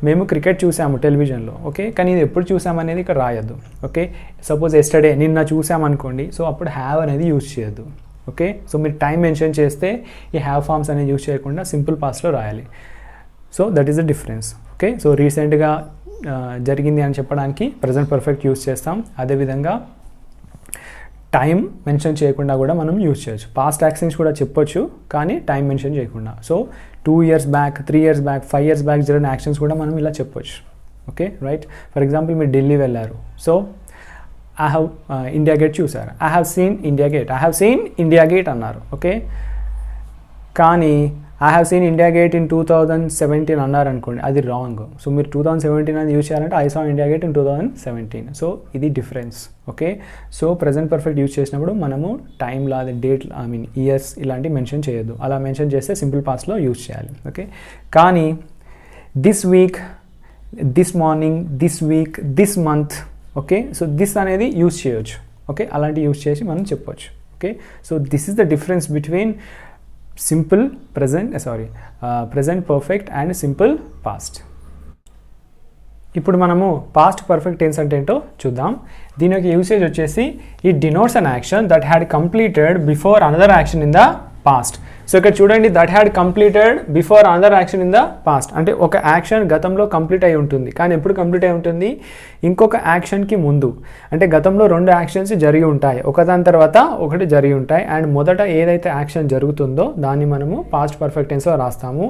మేము క్రికెట్ చూసాము టెలివిజన్లో. ఓకే, కానీ ఇది ఎప్పుడు చూసామనేది ఇక్కడ రాయొద్దు. ఓకే, సపోజ్ ఎస్టర్డే, నిన్న చూసామనుకోండి, సో అప్పుడు హ్యావ్ అనేది యూజ్ చేయొద్దు. ఓకే, సో మీరు టైం మెన్షన్ చేస్తే ఈ హ్యావ్ ఫార్మ్స్ అనేది యూజ్ చేయకుండా సింపుల్ పాస్ట్లో రాయాలి. So that is the difference. Okay, so రీసెంట్గా జరిగింది అని చెప్పడానికి ప్రజెంట్ పర్ఫెక్ట్ యూజ్ చేస్తాం. అదేవిధంగా టైం మెన్షన్ చేయకుండా కూడా మనం యూజ్ చేయొచ్చు. పాస్ట్ యాక్షన్స్ కూడా చెప్పొచ్చు కానీ టైం మెన్షన్ చేయకుండా. So 2 years back, 3 years back, 5 years back జరిగిన యాక్షన్స్ కూడా మనం ఇలా చెప్పొచ్చు. Okay, right. ఫర్ ఎగ్జాంపుల్ మీరు ఢిల్లీ వెళ్ళారు. So I have India Gate చూసారు. I have seen India Gate, I have seen India Gate అన్నారు. ఓకే, కానీ I have seen India Gate in 2017 అన్నారనుకోండి, అది రాంగ్. సో మీరు 2017 అని యూజ్ చేయాలంటే I saw India Gate in 2017. So ఇది difference. Okay, so present perfect use చేసినప్పుడు మనము టైం లేదా డేట్, ఇయర్స్ ఇలాంటివి మెన్షన్ చేయొద్దు. అలా మెన్షన్ చేస్తే సింపుల్ పాస్ట్లో యూజ్ చేయాలి. ఓకే, కానీ this week, this morning, this week, this month, okay, so this అనేది యూజ్ చేయొచ్చు. ఓకే, అలాంటి యూజ్ చేసి మనం చెప్పొచ్చు. Okay, so this is the difference between simple present perfect and simple past. ఇప్పుడు మనము పాస్ట్ పర్ఫెక్ట్ టెన్స్ అంటే ఏంటో చూద్దాం. దీని యొక్క యూసేజ్ వచ్చేసి it denotes an action that had completed before another action in the past. So ఇక్కడ చూడండి, that had completed before another action in the past. అంటే ఒక యాక్షన్ గతంలో కంప్లీట్ అయి ఉంటుంది, కానీ ఎప్పుడు కంప్లీట్ అయి ఉంటుంది? ఇంకొక యాక్షన్కి ముందు. అంటే గతంలో 2 యాక్షన్స్ జరిగి ఉంటాయి, ఒకదాని తర్వాత ఒకటి జరిగి ఉంటాయి. అండ్ మొదట ఏదైతే యాక్షన్ జరుగుతుందో దాన్ని మనము పాస్ట్ పర్ఫెక్ట్ టెన్స్లో రాస్తాము.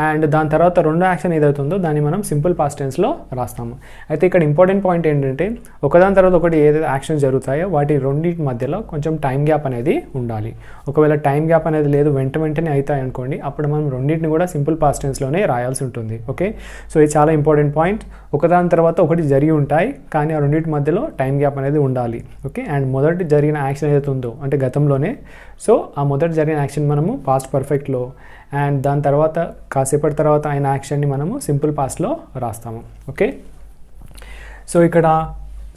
అండ్ దాని తర్వాత 2 యాక్షన్ ఏదైతుందో దాన్ని మనం సింపుల్ పాస్ట్ టెన్స్లో రాస్తాము. అయితే ఇక్కడ ఇంపార్టెంట్ పాయింట్ ఏంటంటే, ఒకదాని తర్వాత ఒకటి ఏదైతే యాక్షన్స్ జరుగుతాయో వాటి రెండింటి మధ్యలో కొంచెం టైం గ్యాప్ అనేది ఉండాలి. ఒకవేళ టైం గ్యాప్ అనేది లేదు, వెంటనే అవుతాయి అనుకోండి, అప్పుడు మనం రెండింటిని కూడా సింపుల్ పాస్ట్ టెన్స్లోనే రాయాల్సి ఉంటుంది. ఓకే, సో ఇది చాలా ఇంపార్టెంట్ పాయింట్. ఒకదాని తర్వాత ఒకటి జరిగి ఉంటాయి, కానీ ఆ రెండింటి మధ్యలో టైం గ్యాప్ అనేది ఉండాలి. ఓకే, అండ్ మొదటి జరిగిన యాక్షన్ ఏదైతే ఉందో అంటే గతంలోనే, సో ఆ మొదటి జరిగిన యాక్షన్ మనము పాస్ట్ పర్ఫెక్ట్లో, అండ్ దాని తర్వాత కాసేపటి తర్వాత అయిన యాక్షన్ని మనము సింపుల్ పాస్ట్లో రాస్తాము. ఓకే, సో ఇక్కడ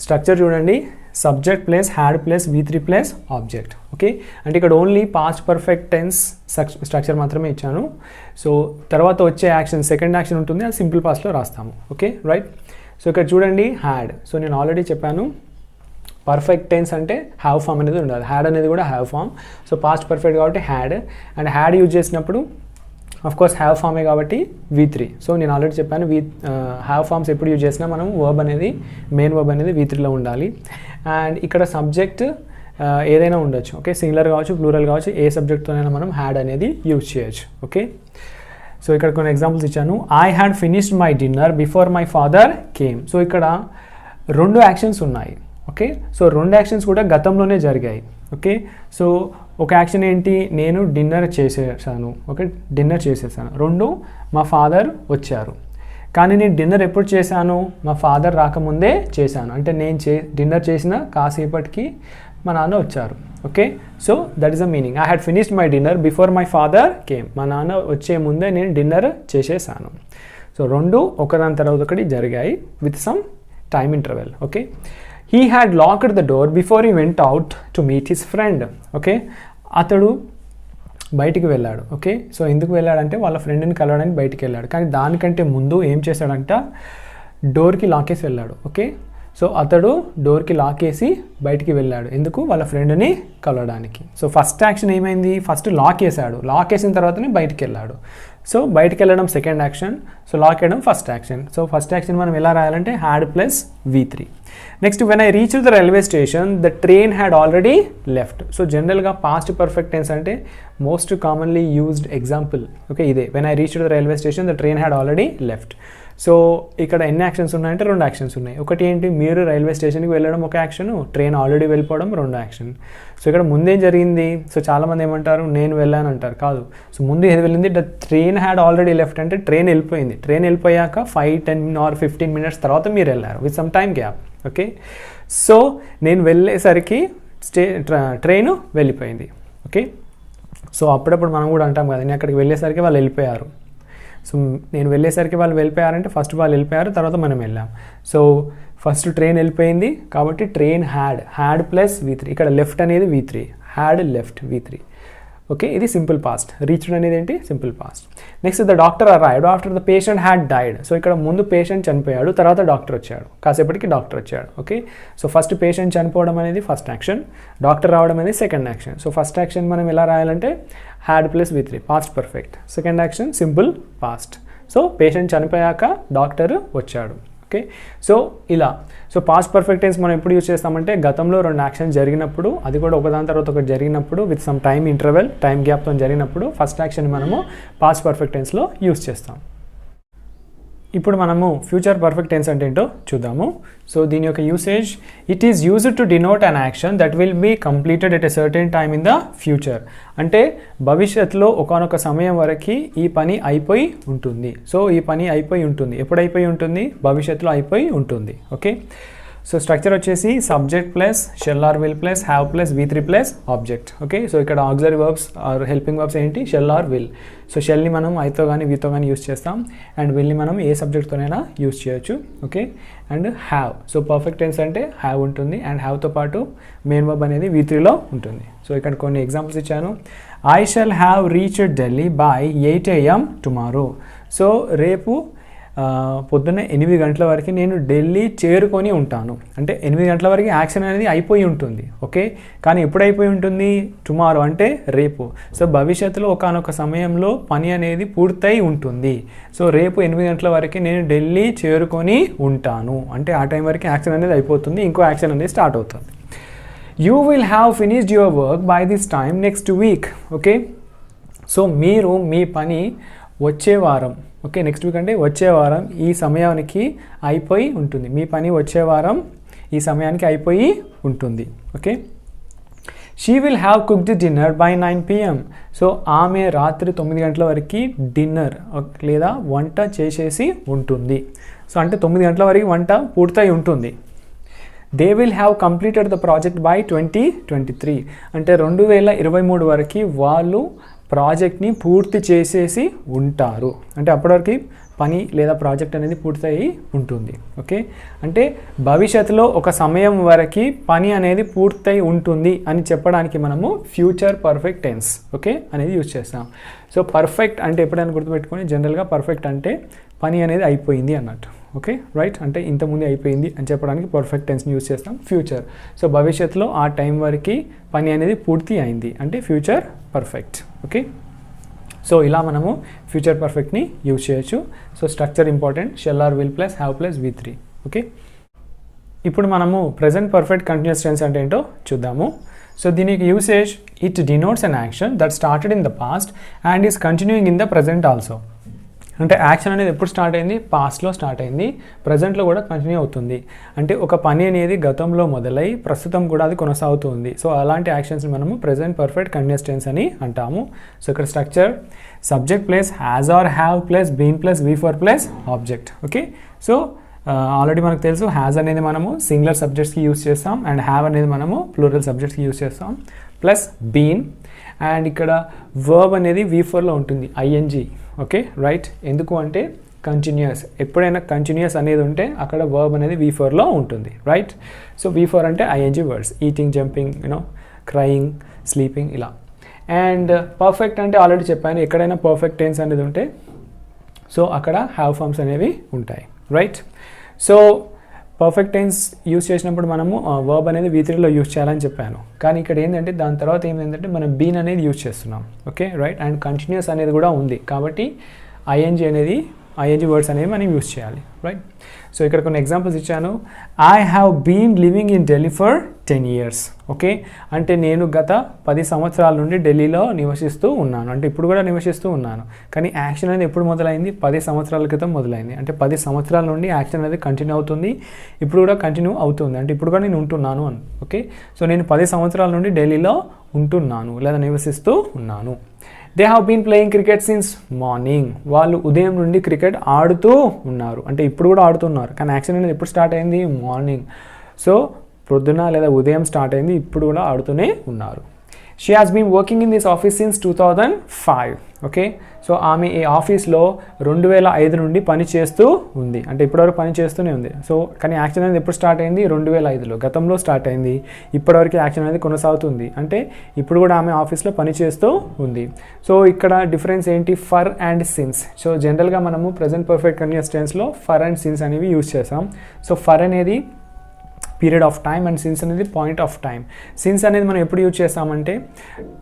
స్ట్రక్చర్ చూడండి, subject plus had plus V3 plus object. Okay, అంటే ఇక్కడ only past perfect tense structure మాత్రమే ఇచ్చాను. సో తర్వాత వచ్చే యాక్షన్ సెకండ్ యాక్షన్ ఉంటుంది, అది సింపుల్ పాస్ట్లో రాస్తాము. Okay, right. సో ఇక్కడ చూడండి, హ్యాడ్. సో నేను ఆల్రెడీ చెప్పాను, పర్ఫెక్ట్ టెన్స్ అంటే హ్యావ్ ఫామ్ అనేది ఉండాలి, హ్యాడ్ అనేది కూడా have form. So past perfect కాబట్టి హ్యాడ్, అండ్ హ్యాడ్ యూజ్ చేసినప్పుడు ఆఫ్ కోర్స్ హ్యావ్ ఫామే కాబట్టి V3. సో నేను ఆల్రెడీ చెప్పాను, హ్యావ్ ఫామ్స్ ఎప్పుడు యూజ్ చేసినా మనం వర్బ్ అనేది, మెయిన్ వర్బ్ అనేది V3లో ఉండాలి. అండ్ ఇక్కడ సబ్జెక్ట్ ఏదైనా ఉండొచ్చు. ఓకే, సింగులర్ కావచ్చు, ప్లూరల్ కావచ్చు, ఏ సబ్జెక్ట్తోనైనా మనం హ్యాడ్ అనేది యూజ్ చేయొచ్చు. ఓకే, సో ఇక్కడ కొన్ని ఎగ్జాంపుల్స్ ఇచ్చాను. I had finished my dinner before my father came. So ఇక్కడ 2 యాక్షన్స్ ఉన్నాయి. ఓకే, సో 2 యాక్షన్స్ కూడా గతంలోనే జరిగాయి. ఓకే, సో ఒక యాక్షన్ ఏంటి, నేను డిన్నర్ చేసేసాను. ఓకే, డిన్నర్ చేసేసాను. 2 మా ఫాదర్ వచ్చారు. కానీ నేను డిన్నర్ ఎప్పుడు చేశాను? మా ఫాదర్ రాకముందే చేశాను. అంటే నేను డిన్నర్ చేసిన కాసేపటికి మా నాన్న వచ్చారు. Okay, so that is the meaning. I had finished my dinner before my father came. మా నాన్న వచ్చే ముందే నేను డిన్నర్ చేసేసాను. సో 2 ఒకదాని తర్వాత ఒకటి జరిగాయి with some time interval. Okay, he had locked the door before he went out to meet his friend. Okay, అతడు బయటికి వెళ్ళాడు. ఓకే, సో ఎందుకు వెళ్ళాడంటే వాళ్ళ ఫ్రెండ్ని కలవడానికి బయటికి వెళ్ళాడు, కానీ దానికంటే ముందు ఏం చేశాడంట, డోర్కి లాకేసి వెళ్ళాడు. ఓకే, సో అతడు డోర్కి లాకేసి బయటికి వెళ్ళాడు, ఎందుకు? వాళ్ళ ఫ్రెండ్ని కలవడానికి. సో ఫస్ట్ యాక్షన్ ఏమైంది, ఫస్ట్ లాక్ వేసాడు, లాక్ వేసిన తర్వాతనే బయటికి వెళ్ళాడు. సో బయటికి వెళ్ళడం సెకండ్ యాక్షన్, సో లాక్ వేయడం first action. So first action మనం ఎలా రాయాలంటే had plus V3. Next, when I reach the railway station the train had already left. So జనరల్గా పాస్ట్ పర్ఫెక్ట్ టెన్స్ అంటే most commonly used example. Okay, ఇదే, when I reach the railway station the train had already left. So ఇక్కడ ఎన్ని actions ఉన్నాయంటే 2 actions ఉన్నాయి. ఒకటి ఏంటి, మీరు రైల్వే స్టేషన్కి వెళ్ళడం ఒక యాక్షన్, ట్రైన్ ఆల్రెడీ వెళ్ళిపోవడం 2 యాక్షన్. సో ఇక్కడ ముందేం జరిగింది, సో చాలామంది ఏమంటారు, నేను వెళ్ళాను అంటారు. కాదు, సో ముందు ఏది వెళ్ళింది, the train had already left అంటే ట్రైన్ వెళ్ళిపోయింది. ట్రైన్ వెళ్ళిపోయాక 5, 10 or 15 minutes తర్వాత మీరు వెళ్ళారు with some time gap. Okay, so నేను వెళ్ళేసరికి ట్రైన్ వెళ్ళిపోయింది. ఓకే, సో అప్పుడప్పుడు మనం కూడా అంటాం కదా, నేను అక్కడికి వెళ్ళేసరికి వాళ్ళు వెళ్ళిపోయారు. సో నేను వెళ్ళేసరికి వాళ్ళు వెళ్ళిపోయారంటే ఫస్ట్ వాళ్ళు వెళ్ళిపోయారు, తర్వాత మనం వెళ్ళాం. సో ఫస్ట్ ట్రైన్ వెళ్ళిపోయింది కాబట్టి ట్రైన్ హ్యాడ్ ప్లస్ V3. ఇక్కడ లెఫ్ట్ అనేది V3, had left V3. Okay, ఇది సింపుల్ పాస్ట్. రీచ్డ్ అనేది ఏంటి, simple past. Next, the doctor arrived after the patient had died. So ఇక్కడ ముందు పేషెంట్ చనిపోయాడు, తర్వాత డాక్టర్ వచ్చాడు, కాసేపటికి డాక్టర్ వచ్చాడు. ఓకే, సో ఫస్ట్ పేషెంట్ చనిపోవడం అనేది ఫస్ట్ యాక్షన్, డాక్టర్ రావడం అనేది second action. So first action మనం ఎలా రాయాలంటే had plus V3, past perfect. Second action simple past. So patient చనిపోయాక డాక్టర్ వచ్చాడు. ఓకే, సో ఇలా. సో పాస్ట్ పర్ఫెక్ట్ టెన్స్ మనం ఎప్పుడు యూజ్ చేస్తామంటే గతంలో 2 యాక్షన్ జరిగినప్పుడు, అది కూడా ఒకదాని తర్వాత ఒకటి జరిగినప్పుడు with some time interval, time గ్యాప్తో జరిగినప్పుడు ఫస్ట్ యాక్షన్ మనము పాస్ట్ పర్ఫెక్ట్ టెన్స్లో యూజ్ చేస్తాం. ఇప్పుడు మనము ఫ్యూచర్ పర్ఫెక్ట్ టెన్స్ అంటే ఏంటో చూద్దాము. సో దీని యొక్క usage, it is used to denote an action that will be completed at a certain time in the future. అంటే భవిష్యత్తులో ఒకానొక సమయం వరకు ఈ పని అయిపోయి ఉంటుంది. సో ఈ పని అయిపోయి ఉంటుంది, ఎప్పుడు అయిపోయి ఉంటుంది, భవిష్యత్తులో అయిపోయి ఉంటుంది. ఓకే, సో స్ట్రక్చర్ వచ్చేసి subject plus shall or will plus have plus V3 plus object. Okay, so ఇక్కడ auxiliary verbs or helping verbs ఏంటి, షెల్ ఆర్ విల్. సో షెల్ని మనం ఐతో కానీ వీతో కానీ యూస్ చేస్తాం, అండ్ విల్ని మనం ఏ సబ్జెక్ట్తోనైనా యూస్ చేయొచ్చు. Okay, and have, so perfect tense అంటే హ్యావ్ ఉంటుంది, అండ్ హ్యావ్తో పాటు మెయిన్ వర్బ్ అనేది V3లో ఉంటుంది. సో ఇక్కడ కొన్ని ఎగ్జాంపుల్స్ ఇచ్చాను. I shall have reached Delhi by 8 AM tomorrow. So రేపు పొద్దున్న 8 గంటల వరకు నేను ఢిల్లీ చేరుకొని ఉంటాను. అంటే 8 గంటల వరకు యాక్షన్ అనేది అయిపోయి ఉంటుంది. ఓకే, కానీ ఎప్పుడు అయిపోయి ఉంటుంది? టుమారో అంటే రేపు. సో భవిష్యత్తులో ఒకానొక సమయంలో పని అనేది పూర్తయి ఉంటుంది. సో రేపు 8 గంటల వరకు నేను ఢిల్లీ చేరుకొని ఉంటాను అంటే ఆ టైం వరకు యాక్షన్ అనేది అయిపోతుంది, ఇంకో యాక్షన్ అనేది స్టార్ట్ అవుతుంది. You will have finished your work by this time next week. Okay, so మీరు మీ పని వచ్చే వారం, ఓకే, నెక్స్ట్ వీక్ అంటే వచ్చే వారం ఈ సమయానికి అయిపోయి ఉంటుంది. మీ పని వచ్చే వారం ఈ సమయానికి అయిపోయి ఉంటుంది. Okay, she will have cooked dinner by 9 PM. So ఆమె రాత్రి 9 గంటల వరకు డిన్నర్ లేదా వంట చేసేసి ఉంటుంది. సో అంటే 9 గంటల వరకు వంట పూర్తయి ఉంటుంది. They will have completed the project by 2023. అంటే 2023 వరకు వాళ్ళు ప్రాజెక్ట్ని పూర్తి చేసేసి ఉంటారు. అంటే అప్పటివరకు పని లేదా ప్రాజెక్ట్ అనేది పూర్తయి ఉంటుంది. ఓకే, అంటే భవిష్యత్తులో ఒక సమయం వరకు పని అనేది పూర్తయి ఉంటుంది అని చెప్పడానికి మనము ఫ్యూచర్ పర్ఫెక్ట్ టెన్స్ ఓకే అనేది యూజ్ చేస్తాం. సో పర్ఫెక్ట్ అంటే ఎప్పుడైనా గుర్తుపెట్టుకొని, జనరల్గా పర్ఫెక్ట్ అంటే పని అనేది అయిపోయింది అన్నట్టు. ఓకే రైట్, అంటే ఇంతకుముందు అయిపోయింది అని చెప్పడానికి పర్ఫెక్ట్ టెన్స్ని యూజ్ చేస్తాం. ఫ్యూచర్, సో భవిష్యత్తులో ఆ టైం వరకు పని అనేది పూర్తి అయింది అంటే ఫ్యూచర్ పర్ఫెక్ట్. ఓకే, సో ఇలా మనము ఫ్యూచర్ పర్ఫెక్ట్ని యూజ్ చేయొచ్చు. So structure important, shell or will plus have plus V3. Okay, ఇప్పుడు మనము ప్రెజెంట్ పర్ఫెక్ట్ కంటిన్యూస్ టెన్స్ అంటే ఏంటో చూద్దాము. సో దీనికి usage, it denotes an action that started in the past and is continuing in the present also. అంటే action అనేది ఎప్పుడు start అయింది? పాస్ట్లో స్టార్ట్ అయింది, ప్రజెంట్లో కూడా కంటిన్యూ అవుతుంది. అంటే ఒక పని అనేది గతంలో మొదలై ప్రస్తుతం కూడా అది కొనసాగుతుంది. సో అలాంటి యాక్షన్స్ని మనము ప్రెజెంట్ పర్ఫెక్ట్ కంటిన్యూస్ టెన్స్ అని అంటాము. సో ఇక్కడ structure subject plus has or have plus been plus V4 plus object. Okay, so already మనకు తెలుసు హ్యాజ్ అనేది మనము సింగులర్ సబ్జెక్ట్స్కి యూజ్ చేస్తాం అండ్ హ్యావ్ అనేది మనము ప్లూరల్ సబ్జెక్ట్స్కి యూజ్ చేస్తాం ప్లస్ బీన్. అండ్ ఇక్కడ వర్బ్ అనేది V4లో ఉంటుంది, ING. ఓకే రైట్, ఎందుకు అంటే కంటిన్యూస్, ఎప్పుడైనా కంటిన్యూస్ అనేది ఉంటే అక్కడ వర్బ్ అనేది V4లో ఉంటుంది. రైట్, సో V4 అంటే ING words, eating, jumping, crying, sleeping ఇలా. అండ్ పర్ఫెక్ట్ అంటే ఆల్రెడీ చెప్పాను, ఎక్కడైనా పర్ఫెక్ట్ టెన్స్ అనేది ఉంటే సో అక్కడ హ్యావ్ ఫార్మ్స్ అనేవి ఉంటాయి. Right, so perfect tense use చేసినప్పుడు మనము వర్బ్ అనేది V3లో యూజ్ చేయాలని చెప్పాను. కానీ ఇక్కడ ఏంటంటే దాని తర్వాత ఏంటంటే మనం బీన్ అనేది యూజ్ చేస్తున్నాం. ఓకే రైట్, అండ్ కంటిన్యూస్ అనేది కూడా ఉంది కాబట్టి ING వర్డ్స్ అనేవి మనం యూజ్ చేయాలి. రైట్, సో ఇక్కడ కొన్ని ఎగ్జాంపుల్స్ ఇచ్చాను. I have been living in Delhi for 10 years. Okay, అంటే నేను గత 10 సంవత్సరాల నుండి ఢిల్లీలో నివసిస్తూ ఉన్నాను, అంటే ఇప్పుడు కూడా నివసిస్తూ ఉన్నాను. కానీ యాక్షన్ అనేది ఎప్పుడు మొదలైంది? 10 సంవత్సరాల క్రితం మొదలైంది. అంటే 10 సంవత్సరాల నుండి యాక్షన్ అనేది కంటిన్యూ అవుతుంది, ఇప్పుడు కూడా కంటిన్యూ అవుతుంది, అంటే ఇప్పుడు కూడా నేను ఉంటున్నాను అని. ఓకే, సో నేను 10 సంవత్సరాల నుండి ఢిల్లీలో ఉంటున్నాను లేదా నివసిస్తూ ఉన్నాను. They have been playing cricket since morning. వాళ్ళు ఉదయం నుండి క్రికెట్ ఆడుతూ ఉన్నారు, అంటే ఇప్పుడు కూడా ఆడుతున్నారు. కానీ యాక్షన్ అనేది ఎప్పుడు స్టార్ట్ అయింది? మార్నింగ్. సో పొద్దున లేదా ఉదయం స్టార్ట్ అయింది, ఇప్పుడు కూడా ఆడుతూనే ఉన్నారు. She has been working in this office since 2005. Okay, so ఆమె ఈ ఆఫీస్లో 2005 నుండి పని చేస్తూ ఉంది, అంటే ఇప్పటివరకు పని చేస్తూనే ఉంది. సో కానీ యాక్షన్ అనేది ఎప్పుడు స్టార్ట్ అయింది? 2005లో, గతంలో స్టార్ట్ అయింది, ఇప్పటివరకు యాక్షన్ అనేది కొనసాగుతుంది, అంటే ఇప్పుడు కూడా ఆమె ఆఫీస్లో పని చేస్తూ ఉంది. సో ఇక్కడ డిఫరెన్స్ ఏంటి? For and since. సో జనరల్గా మనము ప్రెజెంట్ పర్ఫెక్ట్ కంటిన్యూస్ టెన్స్లో ఫర్ అండ్ సిన్స్ అనేవి యూజ్ చేస్తాం. సో ఫర్ అనేది period of time and since అనేది పాయింట్ ఆఫ్ టైం. సిన్స్ అనేది మనం ఎప్పుడు యూజ్ చేస్తామంటే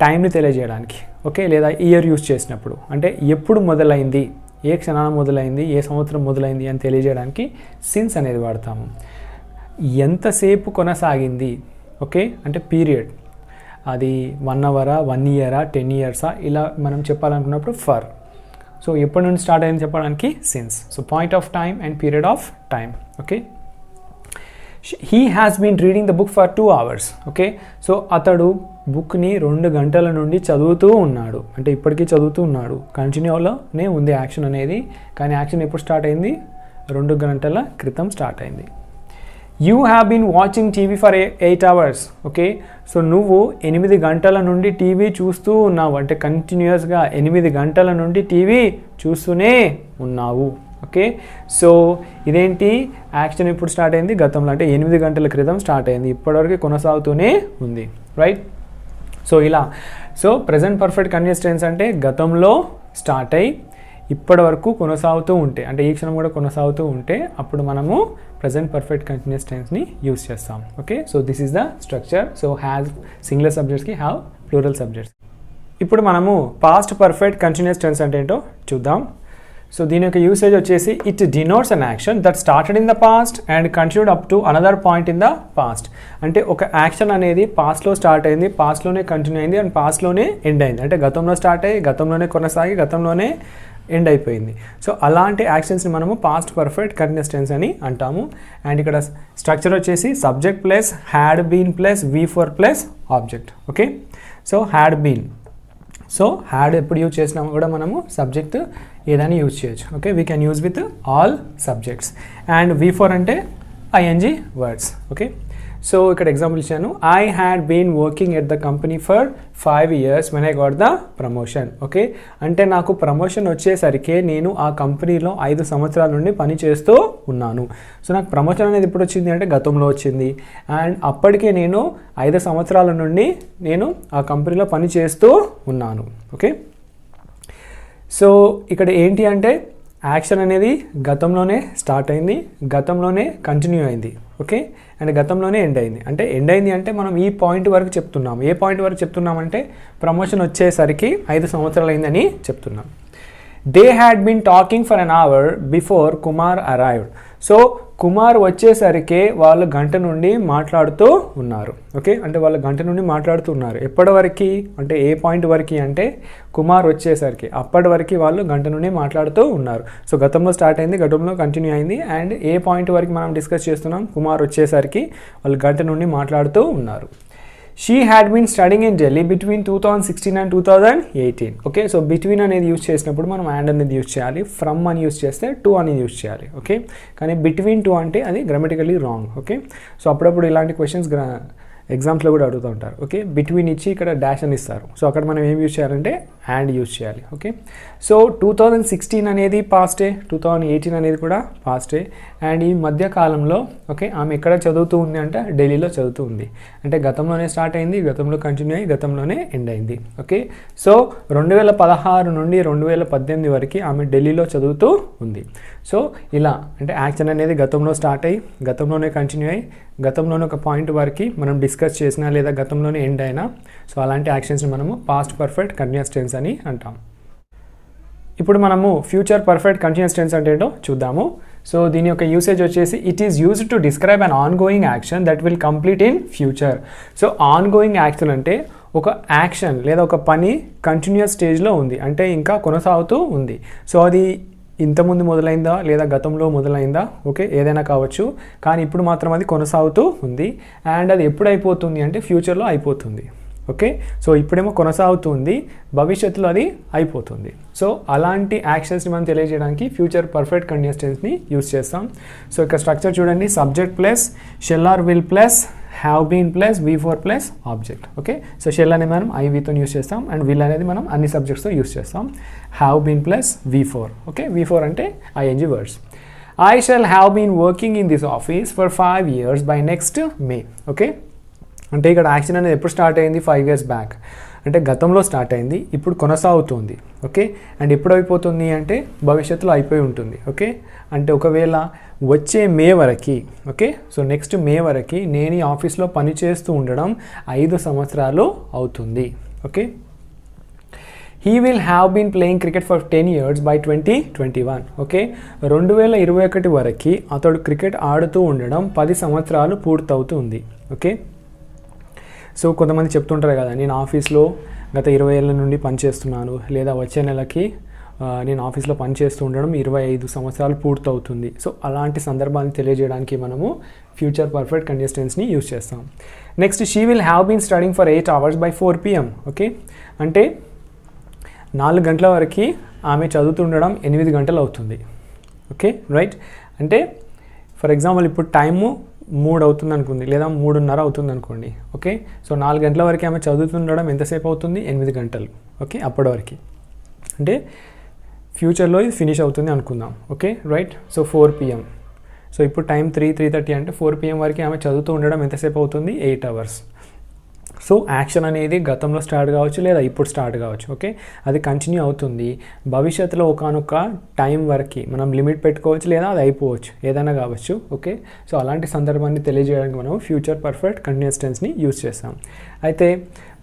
టైంని తెలియజేయడానికి. ఓకే, లేదా ఇయర్ యూజ్ చేసినప్పుడు, అంటే ఎప్పుడు మొదలైంది, ఏ క్షణాన మొదలైంది, ఏ సంవత్సరం మొదలైంది అని తెలియజేయడానికి సిన్స్ అనేది వాడతాము. ఎంతసేపు కొనసాగింది, ఓకే, అంటే పీరియడ్, అది 1 hour, 1 year, 10 years ఇలా మనం చెప్పాలనుకున్నప్పుడు ఫర్. సో ఎప్పటి నుండి స్టార్ట్ అయింది చెప్పడానికి since. So point of time and period of time. Okay, he has been reading the book for 2 hours. Okay, so అతడు బుక్ని 2 గంటల నుండి చదువుతూ ఉన్నాడు, అంటే ఇప్పటికీ చదువుతూ ఉన్నాడు, కంటిన్యూలోనే ఉంది యాక్షన్ అనేది. కానీ యాక్షన్ ఎప్పుడు స్టార్ట్ అయింది? 2 గంటల క్రితం స్టార్ట్ అయింది. You have been watching TV for 8 hours. Okay, so నువ్వు 8 గంటల నుండి టీవీ చూస్తూ ఉన్నావు, అంటే కంటిన్యూస్గా 8 గంటల నుండి టీవీ చూస్తూనే ఉన్నావు. ఓకే, సో ఇదేంటి? యాక్షన్ ఇప్పుడు స్టార్ట్ అయింది గతంలో, అంటే 8 గంటల క్రితం స్టార్ట్ అయింది, ఇప్పటివరకు కొనసాగుతూనే ఉంది. రైట్, సో ఇలా. So present perfect continuous tense అంటే గతంలో స్టార్ట్ అయ్యి ఇప్పటి వరకు కొనసాగుతూ ఉంటే, అంటే ఈ క్షణం కూడా కొనసాగుతూ ఉంటే అప్పుడు మనము ప్రజెంట్ పర్ఫెక్ట్ కంటిన్యూస్ టెన్స్ని యూస్ చేస్తాం. Okay, so this is the structure. So have singular సబ్జెక్ట్స్కి హ్యావ్ ప్లూరల్ సబ్జెక్ట్స్. ఇప్పుడు మనము పాస్ట్ పర్ఫెక్ట్ కంటిన్యూస్ టెన్స్ అంటే ఏంటో చూద్దాం. సో దీని యొక్క యూసేజ్ వచ్చేసి it denotes an action that started in the past and continued up to another point in the past. అంటే ఒక యాక్షన్ అనేది పాస్ట్లో స్టార్ట్ అయింది, పాస్ట్లోనే కంటిన్యూ అయింది అండ్ పాస్ట్లోనే ఎండ్ అయింది. అంటే గతంలో స్టార్ట్ అయ్యి గతంలోనే కొనసాగి గతంలోనే ఎండ్ అయిపోయింది. సో అలాంటి యాక్షన్స్ని మనము పాస్ట్ పర్ఫెక్ట్ కంటిన్యూస్ టెన్స్ అని అంటాము. అండ్ ఇక్కడ స్ట్రక్చర్ వచ్చేసి subject plus had been plus V4 plus object. Okay, so had been, so had ఎప్పుడు యూజ్ చేసినా కూడా మనము సబ్జెక్ట్ ఏదైనా యూజ్ చేయొచ్చు. Okay, we can use with all subjects. And V4 అంటే ING వర్డ్స్. ఓకే, సో ఇక్కడ example ఇచ్చాను. I had been working at the company for 5 years when I got the promotion. Okay, అంటే నాకు promotion వచ్చేసరికి నేను ఆ కంపెనీలో 5 సంవత్సరాల నుండి పని చేస్తూ ఉన్నాను. సో నాకు ప్రమోషన్ అనేది ఎప్పుడు వచ్చింది అంటే గతంలో వచ్చింది. అండ్ అప్పటికే నేను 5 సంవత్సరాల నుండి నేను ఆ కంపెనీలో పని చేస్తూ ఉన్నాను. ఓకే, సో ఇక్కడ ఏంటి అంటే యాక్షన్ అనేది గతంలోనే స్టార్ట్ అయింది, గతంలోనే కంటిన్యూ అయింది. ఓకే, అండ్ గతంలోనే ఎండ్ అయింది. అంటే ఎండ్ అయింది అంటే మనం ఈ పాయింట్ వరకు చెప్తున్నాం. ఏ పాయింట్ వరకు చెప్తున్నామంటే ప్రమోషన్ వచ్చేసరికి 5 సంవత్సరాలు అయిందని చెప్తున్నాం. They had been talking for an hour before Kumar arrived. So Kumar వచ్చేసరికి వాళ్ళు గంట నుండి మాట్లాడుతూ ఉన్నారు. ఓకే, అంటే వాళ్ళు గంట నుండి మాట్లాడుతూ ఉన్నారు. ఎప్పటి వరకు అంటే ఏ పాయింట్ వరకు అంటే కుమార్ వచ్చేసరికి, అప్పటి వరకు వాళ్ళు గంట నుండి మాట్లాడుతూ ఉన్నారు. సో గతంలో స్టార్ట్ అయింది, గతంలో కంటిన్యూ అయింది. అండ్ ఏ పాయింట్ వరకు మనం డిస్కస్ చేస్తున్నాం, కుమార్ వచ్చేసరికి వాళ్ళు గంట నుండి మాట్లాడుతూ ఉన్నారు. She had been studying in Delhi between 2016 and 2018. Okay, so between అనేది యూజ్ చేసినప్పుడు మనం అండ్ అనేది యూజ్ చేయాలి, ఫ్రమ్ అని యూజ్ చేస్తే టు అని యూజ్ చేయాలి. ఓకే, కానీ బిట్వీన్ టు అంటే అది గ్రామటికల్లీ రాంగ్. ఓకే, సో అప్పుడప్పుడు ఇలాంటి క్వశ్చన్స్ ఎగ్జామ్స్లో కూడా అడుగుతూ ఉంటారు. ఓకే, బిట్వీన్ ఇచ్చి ఇక్కడ డాష్ అని ఇస్తారు. సో అక్కడ మనం ఏం యూజ్ చేయాలంటే అండ్ యూజ్ చేయాలి. ఓకే, సో 2016 అనేది పాస్టే, 2018 అనేది కూడా పాస్టే. అండ్ ఈ మధ్య కాలంలో ఓకే ఆమె ఎక్కడ చదువుతూ ఉంది అంటే ఢిల్లీలో చదువుతూ ఉంది. అంటే గతంలోనే స్టార్ట్ అయింది, గతంలో కంటిన్యూ అయ్యి గతంలోనే ఎండ్ అయింది. ఓకే, సో 2016 నుండి 2018 వరకు ఆమె ఢిల్లీలో చదువుతూ ఉంది. సో ఇలా అంటే యాక్షన్ అనేది గతంలో స్టార్ట్ అయ్యి గతంలోనే కంటిన్యూ అయ్యి గతంలోనే ఒక పాయింట్ వరకు మనం డిస్కస్ చేసినా లేదా గతంలోనే ఎండ్ అయినా సో అలాంటి యాక్షన్స్ని మనము పాస్ట్ పర్ఫెక్ట్ కంటిన్యూస్ టెన్స్ అని అంటాం. ఇప్పుడు మనము ఫ్యూచర్ పర్ఫెక్ట్ కంటిన్యూస్ టెన్స్ అంటే ఏంటో చూద్దాము. సో దీని యొక్క యూసేజ్ వచ్చేసి it is used to describe an on going action that will complete in future. So on going action అంటే ఒక యాక్షన్ లేదా ఒక పని కంటిన్యూస్ స్టేజ్లో ఉంది, అంటే ఇంకా కొనసాగుతూ ఉంది. సో అది ఇంతకుముందు మొదలైందా లేదా గతంలో మొదలైందా ఓకే ఏదైనా కావచ్చు, కానీ ఇప్పుడు మాత్రం అది కొనసాగుతూ ఉంది. అండ్ అది ఎప్పుడు అయిపోతుంది అంటే ఫ్యూచర్లో అయిపోతుంది. ఓకే, సో ఇప్పుడేమో కొనసాగుతుంది, భవిష్యత్తులో అది అయిపోతుంది. సో అలాంటి యాక్షన్స్ని మనం తెలియజేయడానికి ఫ్యూచర్ పర్ఫెక్ట్ కంటిన్యూస్ టెన్స్ని యూస్ చేస్తాం. సో ఇక్కడ స్ట్రక్చర్ చూడండి, subject plus shall or will plus have been plus V4 plus object. Okay, so shall అనేది మనం IVతో యూస్ చేస్తాం అండ్ విల్ అనేది మనం అన్ని సబ్జెక్ట్స్తో యూస్ చేస్తాం. Have been plus V4. Okay, V4 అంటే ING words. I shall have been working in this office for 5 years by next May. Okay, అంటే ఇక్కడ యాక్షన్ అనేది ఎప్పుడు స్టార్ట్ అయింది 5 years బ్యాక్, అంటే గతంలో స్టార్ట్ అయింది, ఇప్పుడు కొనసాగుతుంది. ఓకే, అండ్ ఎప్పుడు అయిపోతుంది అంటే భవిష్యత్తులో అయిపోయి ఉంటుంది. ఓకే, అంటే ఒకవేళ వచ్చే మే వరకు ఓకే సో నెక్స్ట్ మే వరకు నేను ఈ ఆఫీస్లో పనిచేస్తూ ఉండడం 5 సంవత్సరాలు అవుతుంది. Okay, he will have been playing cricket for 10 years by 2021. Okay, 2021 వరకు అతడు క్రికెట్ ఆడుతూ ఉండడం 10 సంవత్సరాలు పూర్తవుతుంది. ఓకే, సో కొంతమంది చెప్తుంటారు కదా, నేను ఆఫీస్లో గత 20 ఏళ్ళ నుండి పనిచేస్తున్నాను, లేదా వచ్చే నెలకి నేను ఆఫీస్లో పనిచేస్తూ ఉండడం 25 సంవత్సరాలు పూర్తవుతుంది. సో అలాంటి సందర్భాన్ని తెలియజేయడానికి మనము ఫ్యూచర్ పర్ఫెక్ట్ కంటిన్యూస్ టెన్స్ని యూజ్ చేస్తాం. Next, she will have been studying for 8 hours by 4 PM. Okay, అంటే 4 గంటల వరకు ఆమె చదువుతుండడం 8 గంటలు అవుతుంది. ఓకే రైట్, అంటే ఫర్ ఎగ్జాంపుల్ ఇప్పుడు టైము 3 అవుతుంది అనుకుంది, లేదా 3:30 అవుతుంది అనుకోండి. ఓకే, సో 4 గంటల వరకు ఆమె చదువుతుండడం ఎంతసేపు అవుతుంది 8 గంటలు. ఓకే, అప్పటి వరకు అంటే ఫ్యూచర్లో ఇది ఫినిష్ అవుతుంది అనుకుందాం. Okay right, so 4 PM. So ఇప్పుడు టైం 3:30 అంటే 4 PM వరకు ఆమె చదువుతూ ఉండడం ఎంతసేపు అవుతుంది 8 hours. సో యాక్షన్ అనేది గతంలో స్టార్ట్ కావచ్చు లేదా ఇప్పుడు స్టార్ట్ కావచ్చు. ఓకే, అది కంటిన్యూ అవుతుంది. భవిష్యత్తులో ఒకానొక టైం వరకు మనం లిమిట్ పెట్టుకోవచ్చు లేదా అది అయిపోవచ్చు, ఏదైనా కావచ్చు. ఓకే, సో అలాంటి సందర్భాన్ని తెలియజేయడానికి మనం ఫ్యూచర్ పర్ఫెక్ట్ కంటిన్యూస్ టెన్స్ని యూజ్ చేస్తాం. అయితే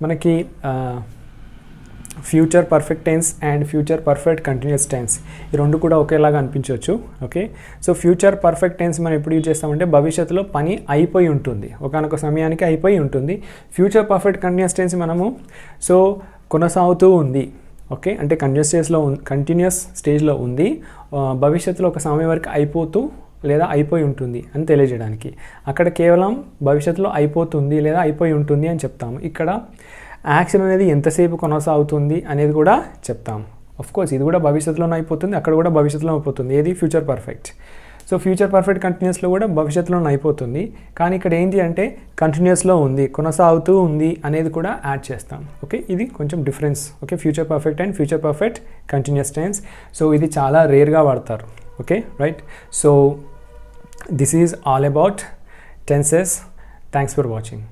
మనకి future perfect tense and future perfect continuous tense ఈ రెండు కూడా ఒకేలాగా అనిపించవచ్చు. Okay, so future perfect tense మనం ఎప్పుడు యూజ్ చేస్తామంటే భవిష్యత్తులో పని అయిపోయి ఉంటుంది, ఒకానొక సమయానికి అయిపోయి ఉంటుంది. ఫ్యూచర్ పర్ఫెక్ట్ కంటిన్యూస్ టెన్స్ మనము సో కొనసాగుతూ ఉంది. ఓకే, అంటే కంటిన్యూస్ స్టేజ్లో ఉంది, భవిష్యత్తులో ఒక సమయం వరకు అయిపోతూ లేదా అయిపోయి ఉంటుంది అని తెలియజేయడానికి. అక్కడ కేవలం భవిష్యత్తులో అయిపోతుంది లేదా అయిపోయి ఉంటుంది అని చెప్తాము. ఇక్కడ యాక్షన్ అనేది ఎంతసేపు కొనసాగుతుంది అనేది కూడా చెప్తాం. కోర్స్ ఇది కూడా భవిష్యత్తులోనే అయిపోతుంది, అక్కడ కూడా భవిష్యత్తులో అయిపోతుంది. ఏది future perfect. So future perfect కంటిన్యూస్లో కూడా భవిష్యత్తులోనే అయిపోతుంది, కానీ ఇక్కడ ఏంటి అంటే కంటిన్యూస్లో ఉంది, కొనసాగుతూ ఉంది అనేది కూడా యాడ్ చేస్తాం. ఓకే, ఇది కొంచెం difference. Okay, future perfect and future perfect continuous tense. So ఇది చాలా రేర్గా వాడతారు. Okay, right. So this is all about tenses. Thanks for watching.